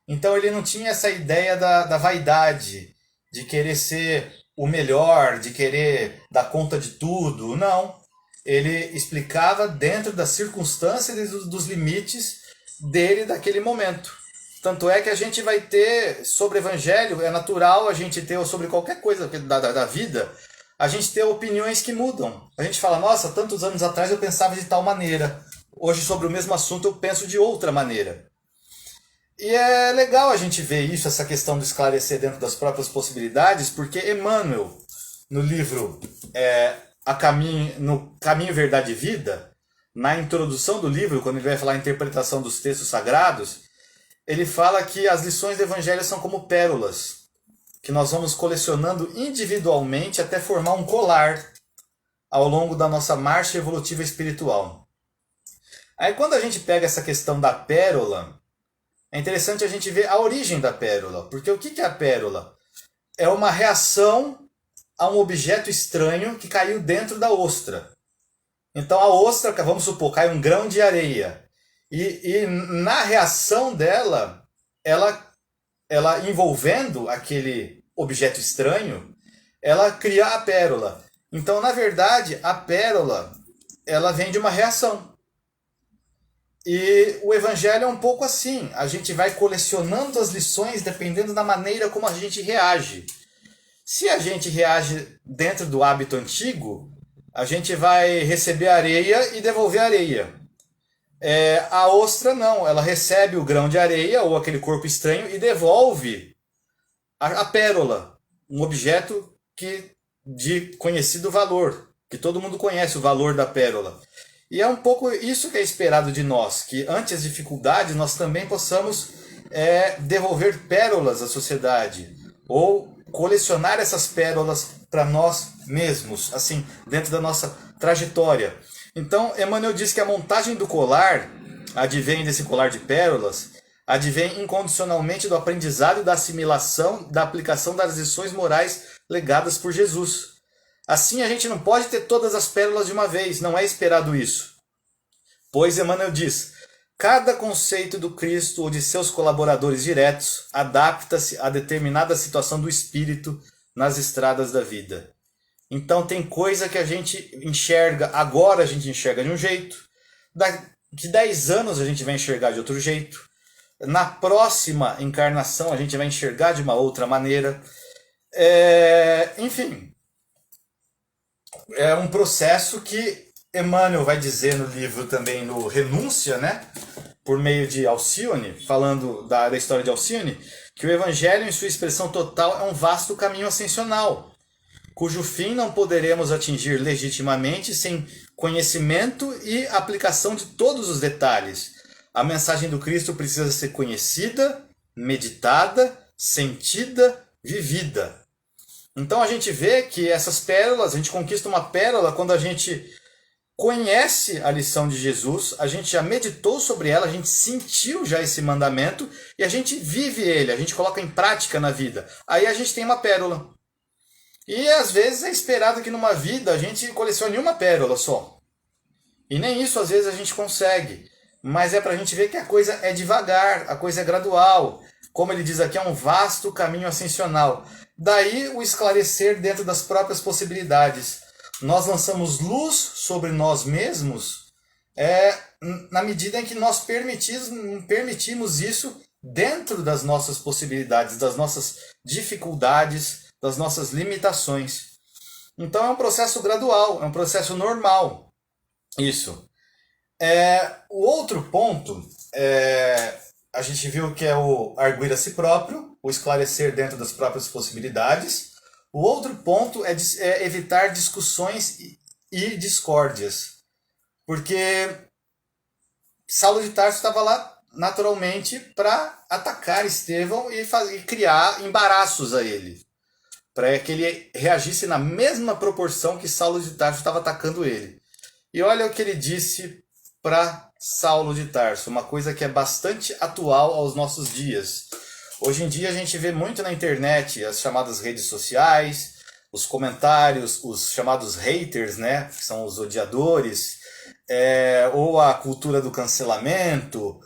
Então ele não tinha essa ideia da vaidade, de querer ser o melhor, de querer dar conta de tudo. Não. Ele explicava dentro das circunstâncias e dos limites dele daquele momento. Tanto é que a gente vai ter sobre o evangelho, é natural a gente ter, ou sobre qualquer coisa da vida, a gente ter opiniões que mudam. A gente fala, nossa, tantos anos atrás eu pensava de tal maneira. Hoje sobre o mesmo assunto eu penso de outra maneira. E é legal a gente ver isso, essa questão de esclarecer dentro das próprias possibilidades, porque Emmanuel, no livro no Caminho, Verdade e Vida, na introdução do livro, quando ele vai falar a interpretação dos textos sagrados, ele fala que as lições do Evangelho são como pérolas, que nós vamos colecionando individualmente até formar um colar ao longo da nossa marcha evolutiva espiritual. Aí quando a gente pega essa questão da pérola, é interessante a gente ver a origem da pérola, porque o que é a pérola? É uma reação a um objeto estranho que caiu dentro da ostra. Então a ostra, vamos supor, cai um grão de areia. E na reação dela, ela envolvendo aquele objeto estranho, ela cria a pérola. Então, na verdade, a pérola, ela vem de uma reação. E o evangelho é um pouco assim, a gente vai colecionando as lições dependendo da maneira como a gente reage. Se a gente reage dentro do hábito antigo, a gente vai receber areia e devolver areia. A ostra não, ela recebe o grão de areia ou aquele corpo estranho e devolve a pérola, um objeto de conhecido valor, que todo mundo conhece o valor da pérola. E é um pouco isso que é esperado de nós, que ante as dificuldades nós também possamos devolver pérolas à sociedade, ou colecionar essas pérolas para nós mesmos, assim, dentro da nossa trajetória. Então, Emmanuel diz que a montagem do colar, advém desse colar de pérolas, advém incondicionalmente do aprendizado e da assimilação, da aplicação das lições morais legadas por Jesus. Assim, a gente não pode ter todas as pérolas de uma vez, não é esperado isso. Pois Emmanuel diz, cada conceito do Cristo ou de seus colaboradores diretos adapta-se a determinada situação do espírito nas estradas da vida. Então tem coisa que a gente enxerga, agora a gente enxerga de um jeito, daqui 10 anos a gente vai enxergar de outro jeito, na próxima encarnação a gente vai enxergar de uma outra maneira. Enfim, é um processo que Emmanuel vai dizer no livro também, no Renúncia, né? Por meio de Alcione, falando da história de Alcione, que o Evangelho em sua expressão total é um vasto caminho ascensional, cujo fim não poderemos atingir legitimamente sem conhecimento e aplicação de todos os detalhes. A mensagem do Cristo precisa ser conhecida, meditada, sentida, vivida. Então a gente vê que essas pérolas, a gente conquista uma pérola quando a gente conhece a lição de Jesus, a gente já meditou sobre ela, a gente sentiu já esse mandamento e a gente vive ele, a gente coloca em prática na vida. Aí a gente tem uma pérola. E às vezes é esperado que numa vida a gente colecione uma pérola só. E nem isso às vezes a gente consegue. Mas é para a gente ver que a coisa é devagar, a coisa é gradual. Como ele diz aqui, é um vasto caminho ascensional. Daí o esclarecer dentro das próprias possibilidades. Nós lançamos luz sobre nós mesmos na medida em que nós permitimos isso dentro das nossas possibilidades, das nossas dificuldades, das nossas limitações. Então é um processo gradual, é um processo normal. Isso. O outro ponto, a gente viu que é o arguir a si próprio, o esclarecer dentro das próprias possibilidades. O outro ponto é evitar discussões e discórdias. Porque Saulo de Tarso estava lá naturalmente para atacar Estevão e criar embaraços a ele, para que ele reagisse na mesma proporção que Saulo de Tarso estava atacando ele. E olha o que ele disse para Saulo de Tarso, uma coisa que é bastante atual aos nossos dias. Hoje em dia a gente vê muito na internet as chamadas redes sociais, os comentários, os chamados haters, né, que são os odiadores, ou a cultura do cancelamento,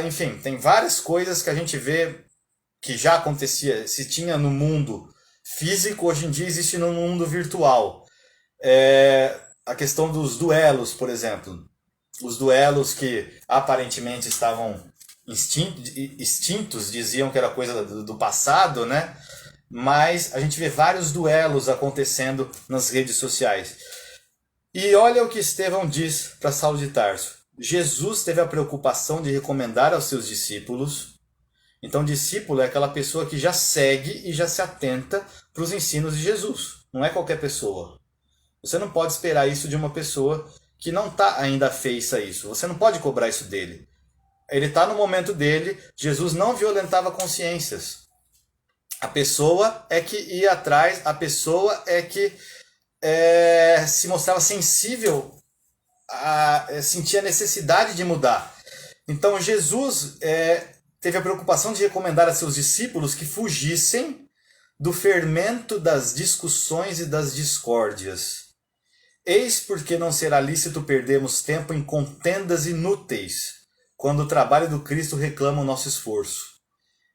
enfim, tem várias coisas que a gente vê que já acontecia, se tinha no mundo físico, hoje em dia existe no mundo virtual. A questão dos duelos, por exemplo. Os duelos que aparentemente estavam extintos, diziam que era coisa do passado, né? Mas a gente vê vários duelos acontecendo nas redes sociais. E olha o que Estevão diz para Saulo de Tarso. Jesus teve a preocupação de recomendar aos seus discípulos. Então, discípulo é aquela pessoa que já segue e já se atenta para os ensinos de Jesus. Não é qualquer pessoa. Você não pode esperar isso de uma pessoa que não está ainda afeiça a isso. Você não pode cobrar isso dele. Ele está no momento dele. Jesus não violentava consciências. A pessoa é que ia atrás, a pessoa é que se mostrava sensível, sentia a necessidade de mudar. Então Jesus teve a preocupação de recomendar a seus discípulos que fugissem do fermento das discussões e das discórdias. Eis porque não será lícito perdermos tempo em contendas inúteis, quando o trabalho do Cristo reclama o nosso esforço.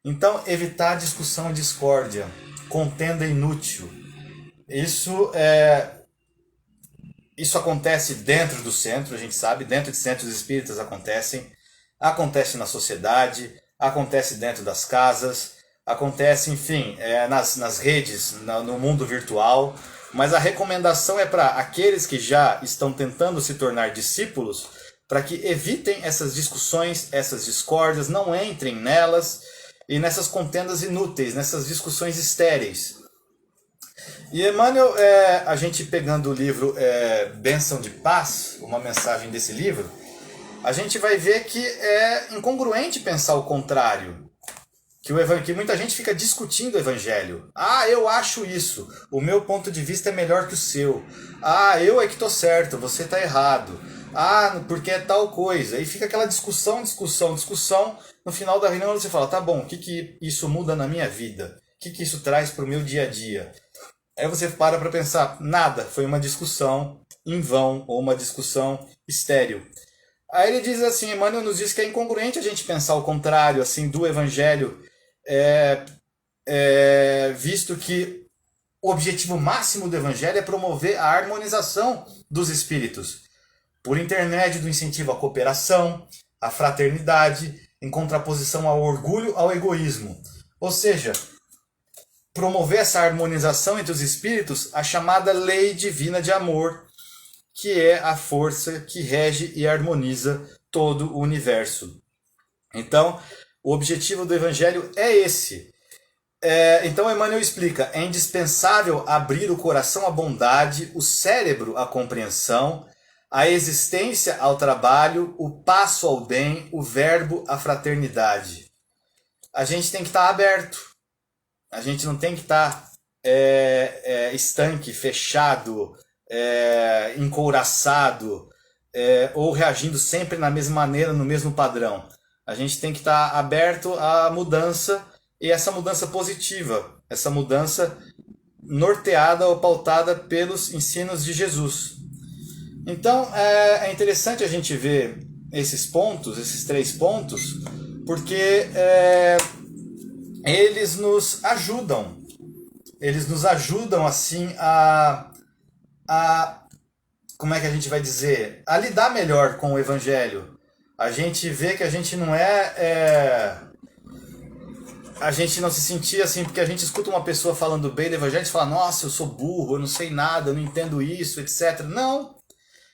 Então, evitar discussão e discórdia, contenda inútil. Isso acontece dentro do centro, a gente sabe, dentro de centros espíritas acontece na sociedade, acontece dentro das casas, acontece, enfim, nas redes, no mundo virtual. Mas a recomendação é para aqueles que já estão tentando se tornar discípulos, para que evitem essas discussões, essas discórdias, não entrem nelas e nessas contendas inúteis, nessas discussões estéreis. E Emmanuel, a gente pegando o livro Bênção de Paz, uma mensagem desse livro, a gente vai ver que é incongruente pensar o contrário. Que muita gente fica discutindo o evangelho. Ah, eu acho isso. O meu ponto de vista é melhor que o seu. Ah, eu é que estou certo, você está errado. Ah, porque é tal coisa. E fica aquela discussão. No final da reunião você fala, tá bom, o que isso muda na minha vida? O que isso traz para o meu dia a dia? Aí você para pensar, nada, foi uma discussão em vão ou uma discussão estéril. Aí ele diz assim, Emmanuel nos diz que é incongruente a gente pensar o contrário assim do evangelho, visto que o objetivo máximo do evangelho é promover a harmonização dos espíritos, por intermédio do incentivo à cooperação, à fraternidade, em contraposição ao orgulho, ao egoísmo. Ou seja, promover essa harmonização entre os espíritos, a chamada lei divina de amor, que é a força que rege e harmoniza todo o universo. Então, o objetivo do Evangelho é esse. Então, Emmanuel explica, é indispensável abrir o coração à bondade, o cérebro à compreensão, a existência ao trabalho, o passo ao bem, o verbo à fraternidade. A gente tem que estar aberto. A gente não tem que estar estanque, fechado, encouraçado, ou reagindo sempre na mesma maneira, no mesmo padrão. A gente tem que estar aberto à mudança, e essa mudança positiva, essa mudança norteada ou pautada pelos ensinos de Jesus. Então é interessante a gente ver esses pontos, esses 3 pontos, porque eles nos ajudam assim a como é que a gente vai dizer, a lidar melhor com o evangelho. A gente vê que a gente não a gente não se sentia assim, porque a gente escuta uma pessoa falando bem do evangelho e fala, nossa, eu sou burro, eu não sei nada, eu não entendo isso, etc. Não,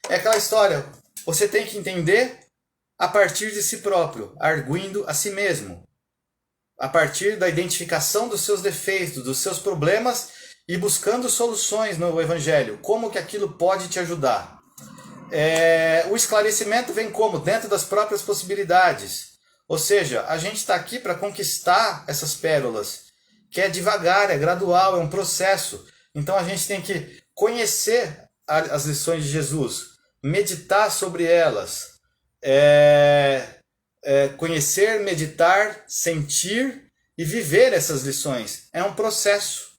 é aquela história, você tem que entender a partir de si próprio, arguindo a si mesmo, a partir da identificação dos seus defeitos, dos seus problemas e buscando soluções no evangelho, como que aquilo pode te ajudar. O esclarecimento vem como? Dentro das próprias possibilidades. Ou seja, a gente está aqui para conquistar essas pérolas, que é devagar, é gradual, é um processo. Então a gente tem que conhecer as lições de Jesus, meditar sobre elas, conhecer, meditar, sentir e viver essas lições. É um processo.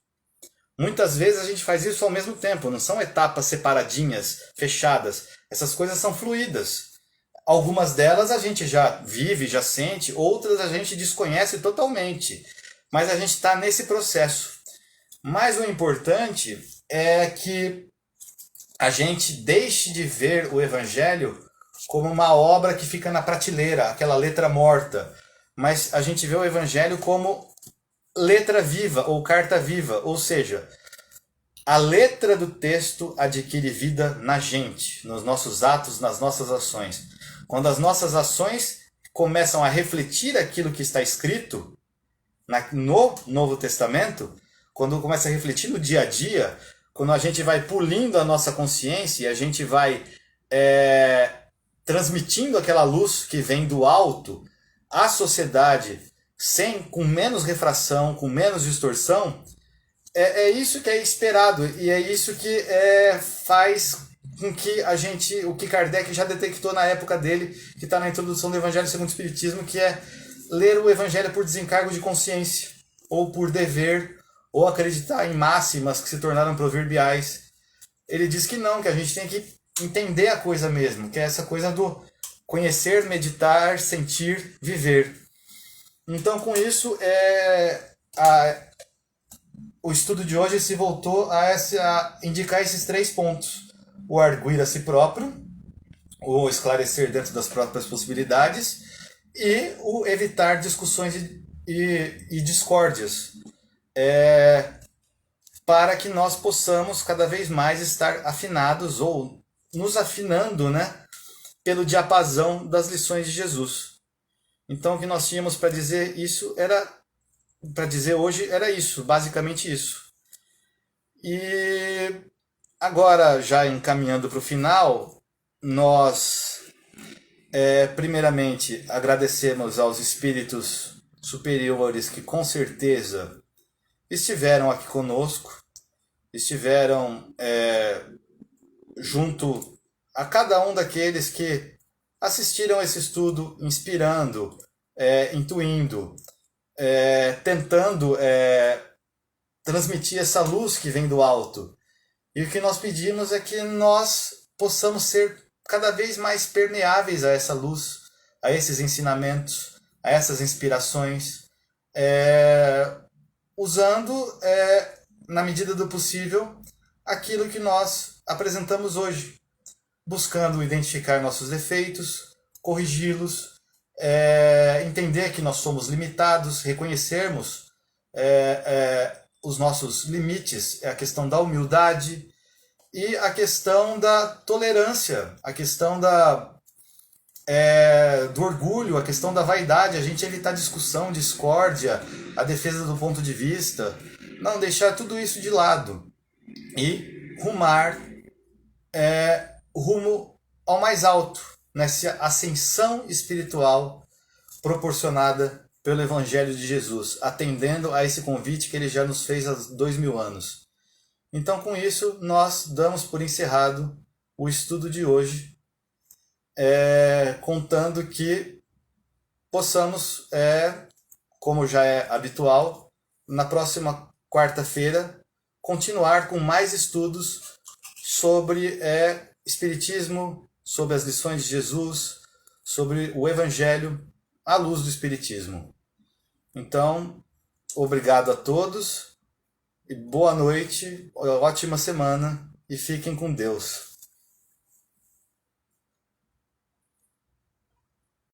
Muitas vezes a gente faz isso ao mesmo tempo, não são etapas separadinhas, fechadas. Essas coisas são fluídas. Algumas delas a gente já vive, já sente, outras a gente desconhece totalmente. Mas a gente está nesse processo. Mas o importante é que a gente deixe de ver o Evangelho como uma obra que fica na prateleira, aquela letra morta. Mas a gente vê o Evangelho como letra viva ou carta viva, ou seja, a letra do texto adquire vida na gente, nos nossos atos, nas nossas ações. Quando as nossas ações começam a refletir aquilo que está escrito no Novo Testamento, quando começa a refletir no dia a dia, quando a gente vai pulindo a nossa consciência e a gente vai transmitindo aquela luz que vem do alto à sociedade, com menos refração, com menos distorção, é isso que é esperado e é isso que faz com que a gente, o que Kardec já detectou na época dele, que está na introdução do Evangelho segundo o Espiritismo, que é ler o Evangelho por desencargo de consciência, ou por dever, ou acreditar em máximas que se tornaram proverbiais. Ele diz que não, que a gente tem que entender a coisa mesmo, que é essa coisa do conhecer, meditar, sentir, viver. Então, com isso, o estudo de hoje se voltou a indicar esses 3 pontos. O arguir a si próprio, o esclarecer dentro das próprias possibilidades e o evitar discussões e discórdias, para que nós possamos cada vez mais estar afinados ou nos afinando, né, pelo diapasão das lições de Jesus. Então, o que nós tínhamos para dizer hoje era isso, basicamente isso. E agora, já encaminhando para o final, nós primeiramente agradecemos aos espíritos superiores que com certeza estiveram aqui conosco, estiveram junto a cada um daqueles que assistiram esse estudo, inspirando, intuindo, tentando transmitir essa luz que vem do alto. E o que nós pedimos é que nós possamos ser cada vez mais permeáveis a essa luz, a esses ensinamentos, a essas inspirações, usando, na medida do possível, aquilo que nós apresentamos hoje, buscando identificar nossos defeitos, corrigi-los, entender que nós somos limitados, reconhecermos os nossos limites, a questão da humildade e a questão da tolerância, a questão do orgulho, a questão da vaidade, a gente evitar discussão, discórdia, a defesa do ponto de vista, não deixar tudo isso de lado e rumar rumo ao mais alto, nessa ascensão espiritual proporcionada pelo Evangelho de Jesus, atendendo a esse convite que ele já nos fez há 2000 anos. Então, com isso, nós damos por encerrado o estudo de hoje, contando que possamos, como já é habitual, na próxima quarta-feira, continuar com mais estudos sobre Espiritismo, sobre as lições de Jesus, sobre o Evangelho à luz do Espiritismo. Então, obrigado a todos, e boa noite, ótima semana, e fiquem com Deus.